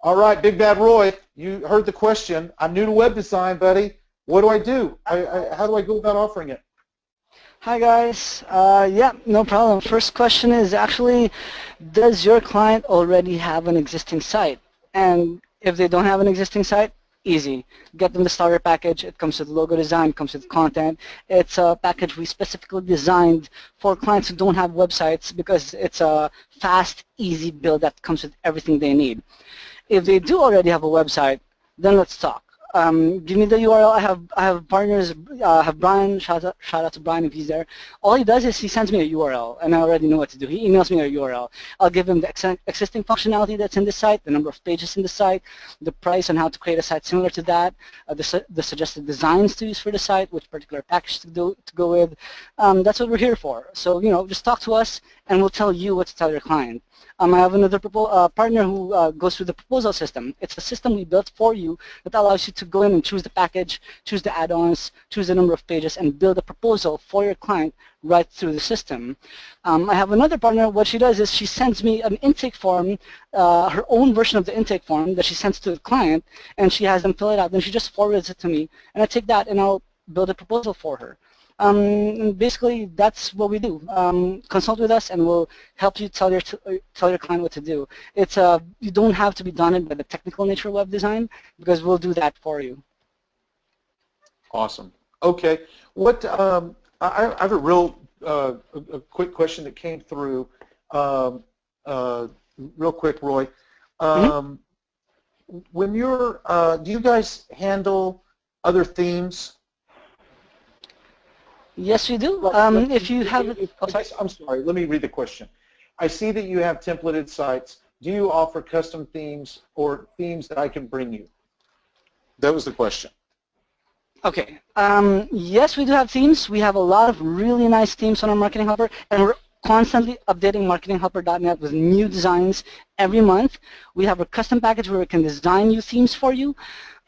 All right, Big Bad Roy, you heard the question. I'm new to web design, buddy. What do I do? How do I go about offering it? Hi guys. Yeah, no problem. First question is actually, does your client already have an existing site? And if they don't have an existing site, easy. Get them the starter package. It comes with logo design, comes with content. It's a package we specifically designed for clients who don't have websites because it's a fast, easy build that comes with everything they need. If they do already have a website, then let's talk. Give me the URL. I have partners. I have Brian. Shout out to Brian if he's there. All he does is he sends me a URL, and I already know what to do. He emails me a URL. I'll give him the existing functionality that's in the site, the number of pages in the site, the price on how to create a site similar to that, the suggested designs to use for the site, which particular package to go with. That's what we're here for. So just talk to us, and we'll tell you what to tell your client. I have another partner who goes through the proposal system. It's a system we built for you that allows you to go in and choose the package, choose the add-ons, choose the number of pages, and build a proposal for your client right through the system. I have another partner. What she does is she sends me an intake form, her own version of the intake form that she sends to the client, and she has them fill it out. Then she just forwards it to me, and I take that and I'll build a proposal for her. Basically, that's what we do. Consult with us, and we'll help you tell your client what to do. It's you don't have to be daunted by the technical nature of web design because we'll do that for you. Awesome. Okay. What I have a real a quick question that came through. Real quick, Roy. When you're do you guys handle other themes? Yes, we do. If you have, I'm sorry. Let me read the question. I see that you have templated sites. Do you offer custom themes or themes that I can bring you? That was the question. Okay. Yes, we do have themes. We have a lot of really nice themes on our Marketing Helper, and we're constantly updating marketinghelper.net with new designs every month. We have a custom package where we can design new themes for you.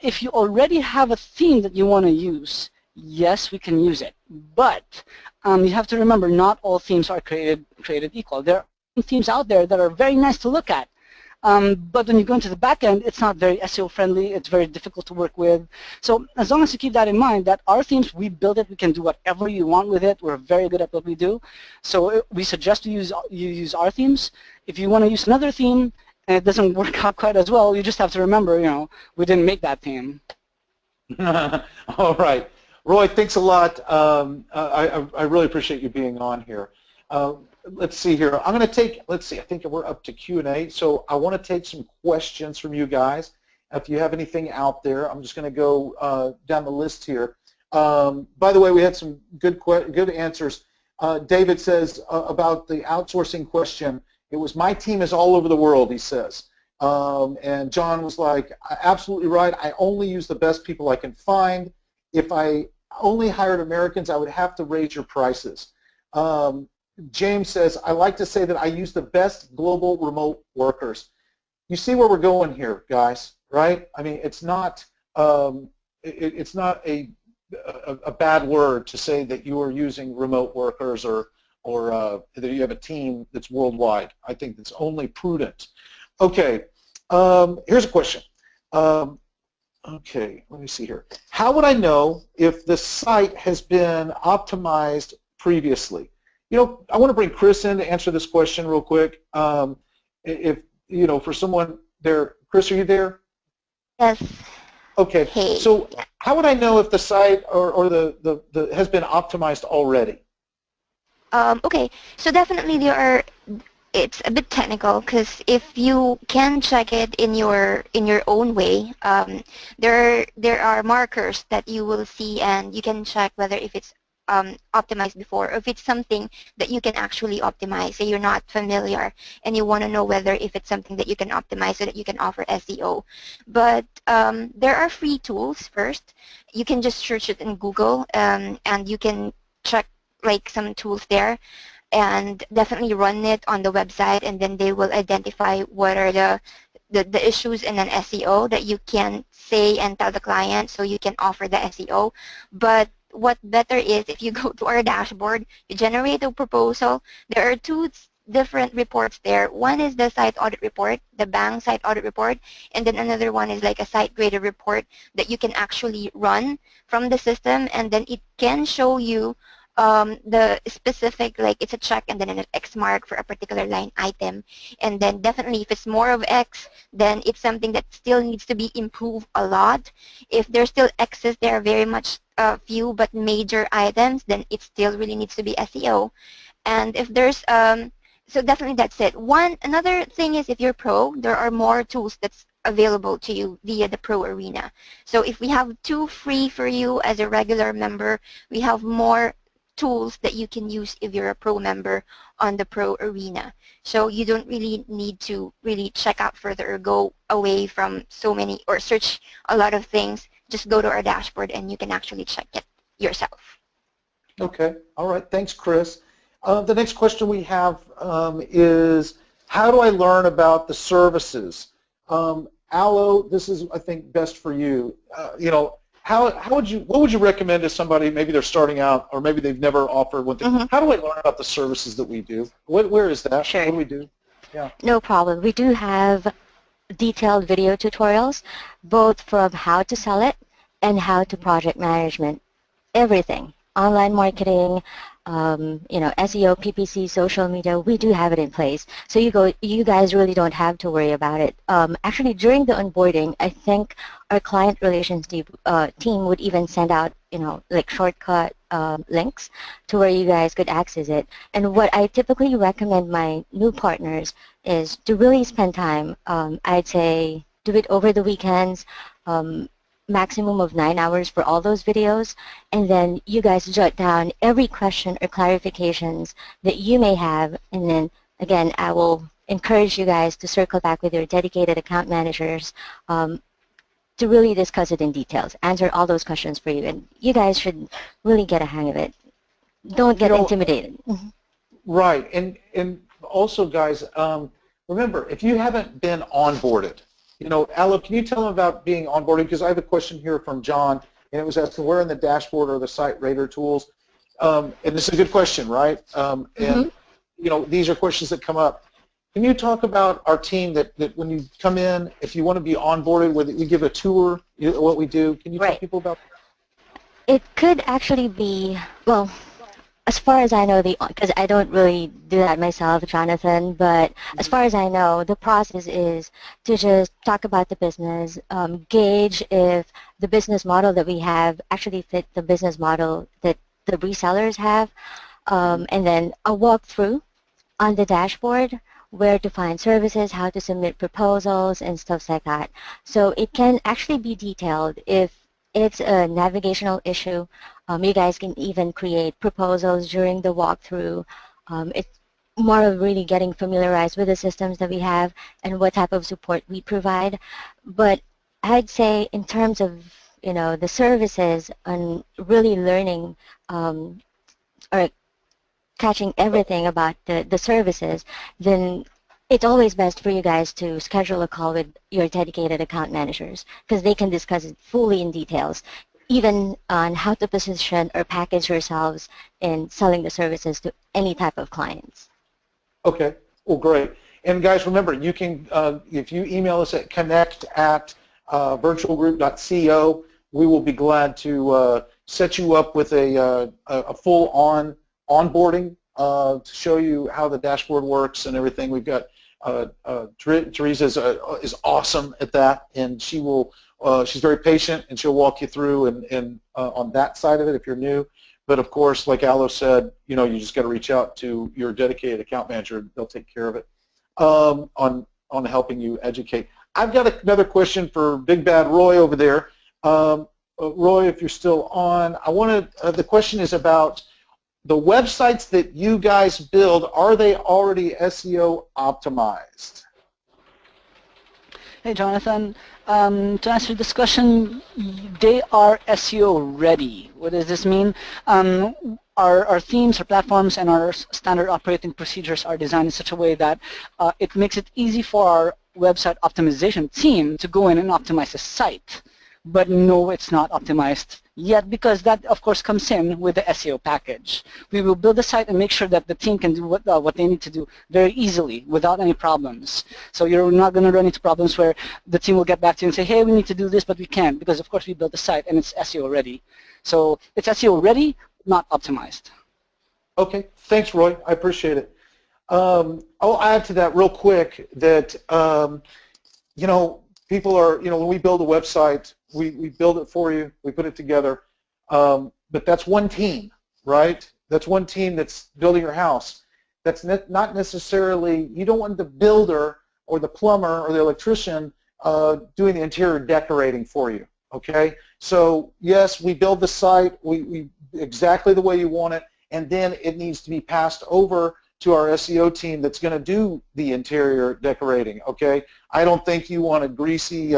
If you already have a theme that you want to use, yes, we can use it, but you have to remember not all themes are created equal. There are themes out there that are very nice to look at, but when you go into the back end, it's not very SEO friendly. It's very difficult to work with. So as long as you keep that in mind, that our themes, we build it, we can do whatever you want with it. We're very good at what we do. So we suggest you use our themes. If you want to use another theme and it doesn't work out quite as well, you just have to remember, we didn't make that theme. All right. Roy, thanks a lot. I really appreciate you being on here. Let's see here. I'm going to take, let's see, I think we're up to Q&A. So I want to take some questions from you guys. If you have anything out there, I'm just going to go down the list here. By the way, we had some good answers. David says about the outsourcing question, it was my team is all over the world, he says. And John was like, absolutely right. I only use the best people I can find. If I only hired Americans, I would have to raise your prices. James says, I like to say that I use the best global remote workers. You see where we're going here, guys, right? I mean, it's not it's not a bad word to say that you are using remote workers or that you have a team that's worldwide. I think that's only prudent. Okay, here's a question. Okay, let me see here. How would I know if the site has been optimized previously? I want to bring Chris in to answer this question real quick. If for someone there, Chris, are you there? Yes. Okay, Hey. so how would I know if the site or the has been optimized already? Okay, so definitely it's a bit technical because if you can check it in your own way, there are markers that you will see and you can check whether if it's optimized before or if it's something that you can actually optimize. Say you're not familiar and you want to know whether if it's something that you can optimize so that you can offer SEO. But there are free tools first. You can just search it in Google and you can check like some tools there and definitely run it on the website, and then they will identify what are the issues in an SEO that you can say and tell the client so you can offer the SEO. But what better is if you go to our dashboard, you generate a proposal. There are two different reports there. One is the site audit report, the bank site audit report, and then another one is like a site grader report that you can actually run from the system, and then it can show you the specific, like it's a check and then an X mark for a particular line item. And then definitely if it's more of X, then it's something that still needs to be improved a lot. If there's still X's, there are very much few but major items, then it still really needs to be SEO. And if there's, so definitely that's it. Another thing is if you're pro, there are more tools that's available to you via the Pro Arena. So if we have two free for you as a regular member, we have more tools that you can use if you're a pro member on the Pro Arena. So you don't really need to really check out further or go away from so many or search a lot of things. Just go to our dashboard and you can actually check it yourself. Okay, all right, thanks, Chris. The next question we have is, how do I learn about the services? Aloe, this is, I think, best for you. What would you recommend to somebody, maybe they're starting out or maybe they've never offered one thing? How do I learn about the services that we do? Where is that? Sure. What do we do? Yeah. No problem. We do have detailed video tutorials, both from how to sell it and how to project management. Everything. Online marketing, SEO, PPC, social media, we do have it in place. So you guys really don't have to worry about it. Actually, during the onboarding, I think our client relations team would even send out, like shortcut links to where you guys could access it. And what I typically recommend my new partners is to really spend time. I'd say do it over the weekends. Maximum of 9 hours for all those videos, and then you guys jot down every question or clarifications that you may have, and then again I will encourage you guys to circle back with your dedicated account managers to really discuss it in details, answer all those questions for you, and you guys should really get a hang of it. Don't get intimidated. Right, and also guys, remember, if you haven't been onboarded, Aloe, can you tell them about being onboarded? Because I have a question here from John, and it was asking where in the dashboard are the site radar tools? And this is a good question, right? And these are questions that come up. Can you talk about our team that when you come in, if you want to be onboarded, where we give a tour, what we do? Can you tell people about that? It could actually be, well, as far as I know, because I don't really do that myself, Jonathan, but as far as I know, the process is to just talk about the business, gauge if the business model that we have actually fit the business model that the resellers have, and then a walkthrough on the dashboard where to find services, how to submit proposals, and stuff like that. So it can actually be detailed. If it's a navigational issue, you guys can even create proposals during the walkthrough. It's more of really getting familiarized with the systems that we have and what type of support we provide. But I'd say in terms of the services and really learning or catching everything about the services, then it's always best for you guys to schedule a call with your dedicated account managers because they can discuss it fully in details, even on how to position or package yourselves in selling the services to any type of clients. Okay, well, great. And guys, remember, you can, if you email us at connect@virtualgroup.co, we will be glad to set you up with a full-on onboarding to show you how the dashboard works and everything. We've got Teresa is awesome at that, and she will. She's very patient, and she'll walk you through and on that side of it if you're new. But of course, like Alo said, you just got to reach out to your dedicated account manager. They'll take care of it on helping you educate. I've got another question for Big Bad Roy over there. Roy, if you're still on, the question is about the websites that you guys build. Are they already SEO optimized? Hey, Jonathan. To answer this question, they are SEO ready. What does this mean? Our themes, our platforms, and our standard operating procedures are designed in such a way that it makes it easy for our website optimization team to go in and optimize the site. But no, it's not optimized yet, because that, of course, comes in with the SEO package. We will build a site and make sure that the team can do what they need to do very easily without any problems. So you're not going to run into problems where the team will get back to you and say, hey, we need to do this, but we can't, because, of course, we built the site and it's SEO ready. So it's SEO ready, not optimized. Okay, thanks, Roy. I appreciate it. I'll add to that real quick that, people are, when we build a website, we build it for you, we put it together, but that's one team, right? That's one team that's building your house. That's not necessarily, you don't want the builder or the plumber or the electrician doing the interior decorating for you, okay? So yes, we build the site, we exactly the way you want it, and then it needs to be passed over to our SEO team that's going to do the interior decorating, okay? I don't think you want a greasy,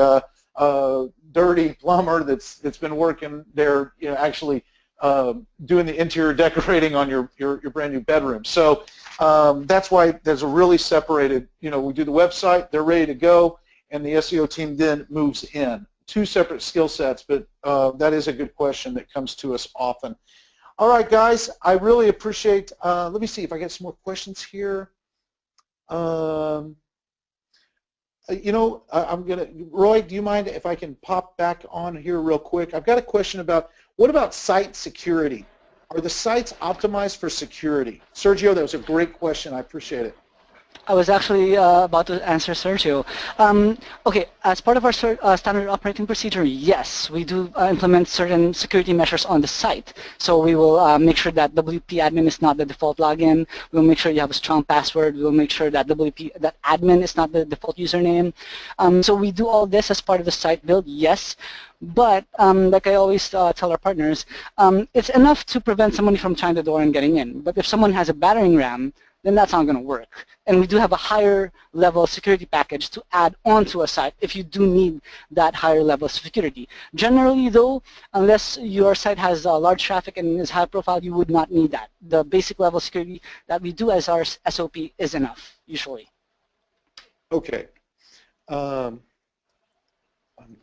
dirty plumber that's been working there, actually doing the interior decorating on your brand new bedroom. So that's why there's a really separated, we do the website, they're ready to go, and the SEO team then moves in. Two separate skill sets, but that is a good question that comes to us often. All right, guys, I really appreciate, let me see if I get some more questions here. I'm going to, Roy, do you mind if I can pop back on here real quick? I've got a question about, what about site security? Are the sites optimized for security? Sergio, that was a great question. I appreciate it. I was actually about to answer Sergio. Okay, as part of our standard operating procedure, yes, we do implement certain security measures on the site. So we will make sure that WP admin is not the default login. We'll make sure you have a strong password. We'll make sure that that admin is not the default username. So we do all this as part of the site build, yes. But like I always tell our partners, it's enough to prevent somebody from trying the door and getting in. But if someone has a battering ram, then that's not going to work. And we do have a higher level security package to add onto a site if you do need that higher level of security. Generally, though, unless your site has large traffic and is high profile, you would not need that. The basic level security that we do as our SOP is enough, usually. Okay. Let's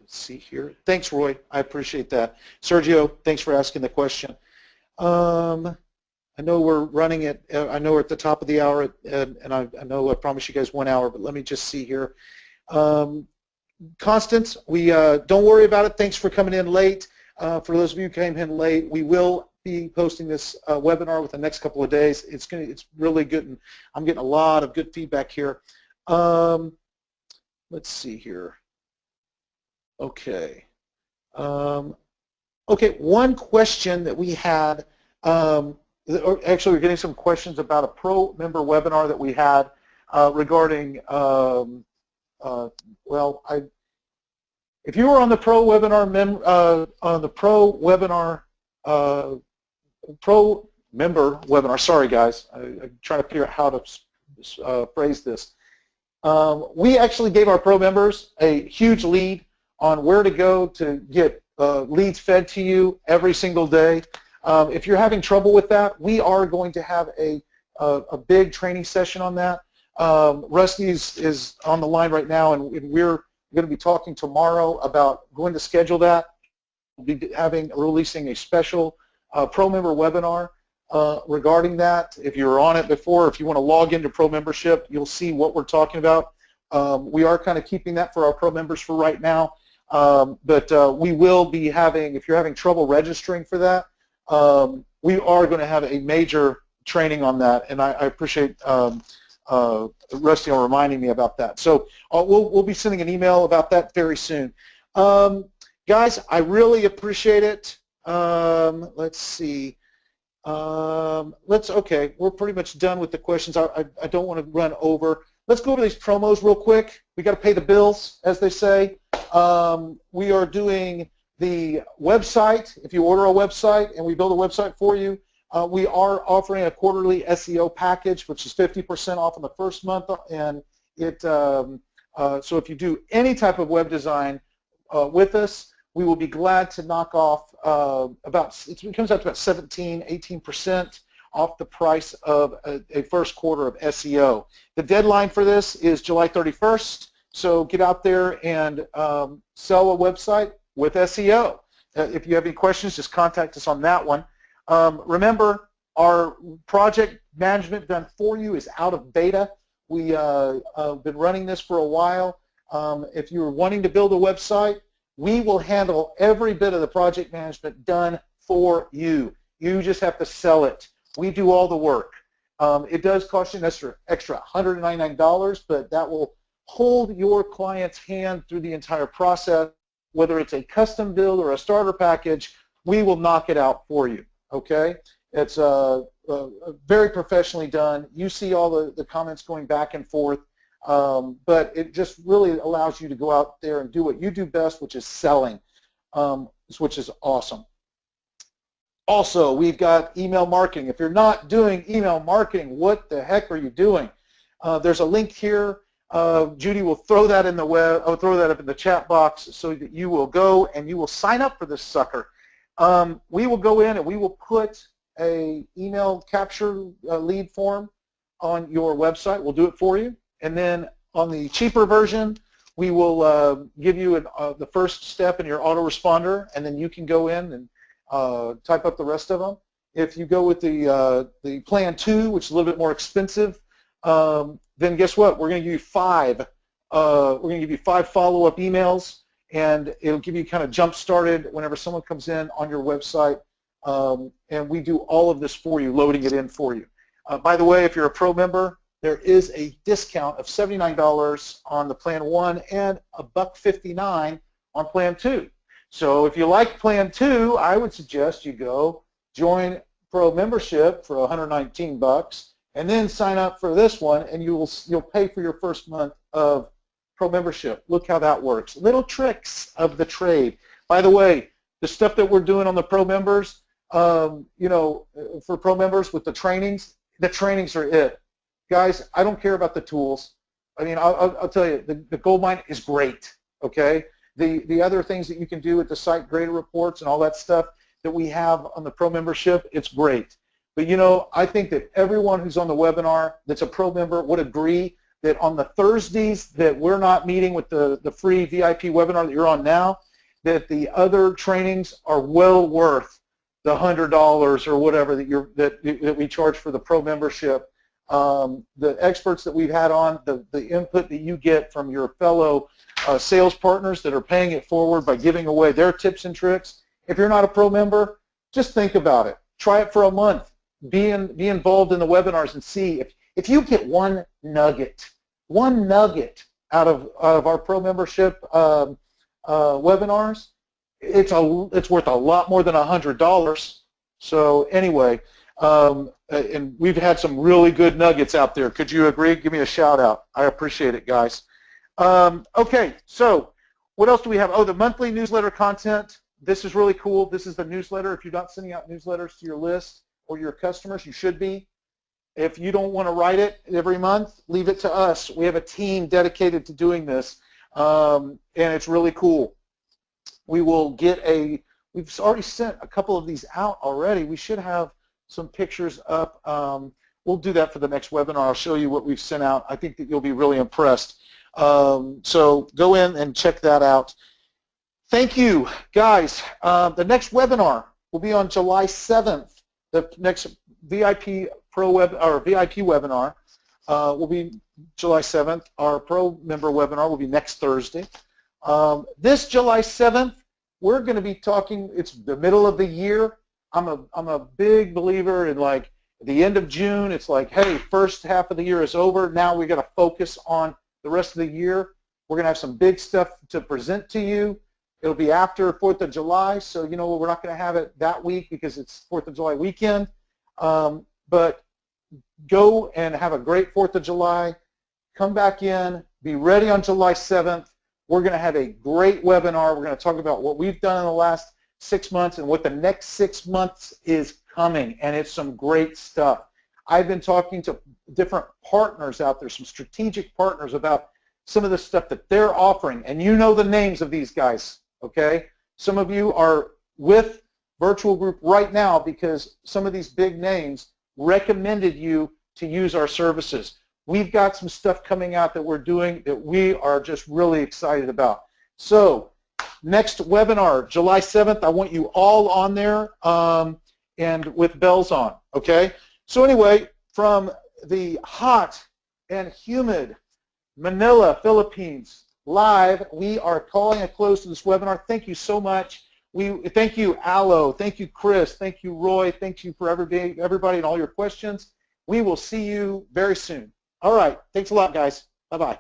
see here. Thanks, Roy. I appreciate that. Sergio, thanks for asking the question. I know we're running it. I know we're at the top of the hour, and I know I promised you guys 1 hour, but let me just see here. Constance, don't worry about it. Thanks for coming in late. For those of you who came in late, we will be posting this webinar within the next couple of days. It's really good, and I'm getting a lot of good feedback here. Let's see here. Okay. Okay, one question that we had. Actually, we're getting some questions about a pro member webinar that we had regarding, if you were on the pro member webinar, sorry guys, I'm trying to figure out how to phrase this. We actually gave our pro members a huge lead on where to go to get leads fed to you every single day. If you're having trouble with that, we are going to have a big training session on that. Rusty is on the line right now, and we're going to be talking tomorrow about going to schedule that. We'll be releasing a special pro member webinar regarding that. If you were on it before, if you want to log into pro membership, you'll see what we're talking about. We are kind of keeping that for our pro members for right now, but we will be having, if you're having trouble registering for that, we are going to have a major training on that, and I appreciate Rusty on reminding me about that. So we'll be sending an email about that very soon. Guys, I really appreciate it. Let's see. Okay, we're pretty much done with the questions. I don't want to run over. Let's go over these promos real quick. We got to pay the bills, as they say. We are doing the website. If you order a website and we build a website for you, we are offering a quarterly SEO package, which is 50% off in the first month. And so if you do any type of web design with us, we will be glad to knock off it comes out to about 17, 18% off the price of a first quarter of SEO. The deadline for this is July 31st, so get out there and sell a website with SEO. If you have any questions, just contact us on that one. Remember, our project management done for you is out of beta. We have been running this for a while. If you're wanting to build a website, we will handle every bit of the project management done for you. You just have to sell it. We do all the work. It does cost you an extra $199, but that will hold your client's hand through the entire process. Whether it's a custom build or a starter package, we will knock it out for you, okay? It's very professionally done. You see all the comments going back and forth, but it just really allows you to go out there and do what you do best, which is selling, which is awesome. Also, we've got email marketing. If you're not doing email marketing, what the heck are you doing? There's a link here. Judy will throw that in the web. I'll throw that up in the chat box so that you will go and you will sign up for this sucker. We will go in and we will put a email capture lead form on your website. We'll do it for you. And then on the cheaper version, we will give you the first step in your autoresponder, and then you can go in and type up the rest of them. If you go with the plan 2, which is a little bit more expensive, then guess what? We're going to give you 5. We're going to give you 5 follow-up emails, and it'll give you kind of jump started whenever someone comes in on your website. And we do all of this for you, loading it in for you. By the way, if you're a pro member, there is a discount of $79 on the plan 1 and $1.59 on plan 2. So if you like plan 2, I would suggest you go join pro membership for $119 and then sign up for this one, and you'll pay for your first month of pro membership. Look how that works. Little tricks of the trade. By the way, the stuff that we're doing on the pro members, for pro members with the trainings are it. Guys, I don't care about the tools. I mean, I'll tell you, the Goldmine is great, okay? The other things that you can do with the site grader reports and all that stuff that we have on the pro membership, it's great. But I think that everyone who's on the webinar that's a pro member would agree that on the Thursdays that we're not meeting with the free VIP webinar that you're on now, that the other trainings are well worth the $100 or whatever that we charge for the pro membership. The experts that we've had on, the input that you get from your fellow sales partners that are paying it forward by giving away their tips and tricks. If you're not a pro member, just think about it. Try it for a month. Be involved in the webinars and see if you get one nugget out of our pro membership webinars, it's worth a lot more than $100. So anyway, and we've had some really good nuggets out there. Could you agree? Give me a shout out. I appreciate it, guys. Okay, so what else do we have? Oh, the monthly newsletter content. This is really cool. This is the newsletter. If you're not sending out newsletters to your list or your customers, you should be. If you don't want to write it every month, leave it to us. We have a team dedicated to doing this, and it's really cool. We will get we've already sent a couple of these out already. We should have some pictures up. We'll do that for the next webinar. I'll show you what we've sent out. I think that you'll be really impressed. So go in and check that out. Thank you, guys. The next webinar will be on July 7th. The next VIP webinar will be July 7th. Our pro member webinar will be next Thursday. This July 7th, we're going to be talking. It's the middle of the year. I'm a big believer in, like, the end of June, it's like, hey, first half of the year is over. Now we got to focus on the rest of the year. We're going to have some big stuff to present to you. It'll be after 4th of July, so you know we're not going to have it that week because it's 4th of July weekend. But go and have a great 4th of July. Come back in. Be ready on July 7th. We're going to have a great webinar. We're going to talk about what we've done in the last 6 months and what the next 6 months is coming, and it's some great stuff. I've been talking to different partners out there, some strategic partners, about some of the stuff that they're offering, and you know the names of these guys, okay? Some of you are with Virtual Group right now because some of these big names recommended you to use our services. We've got some stuff coming out that we're doing that we are just really excited about. So next webinar, July 7th, I want you all on there and with bells on, okay? So anyway, from the hot and humid Manila, Philippines, live, we are calling a close to this webinar. Thank you so much. Thank you, Alo. Thank you, Chris. Thank you, Roy. Thank you for everybody and all your questions. We will see you very soon. All right. Thanks a lot, guys. Bye-bye.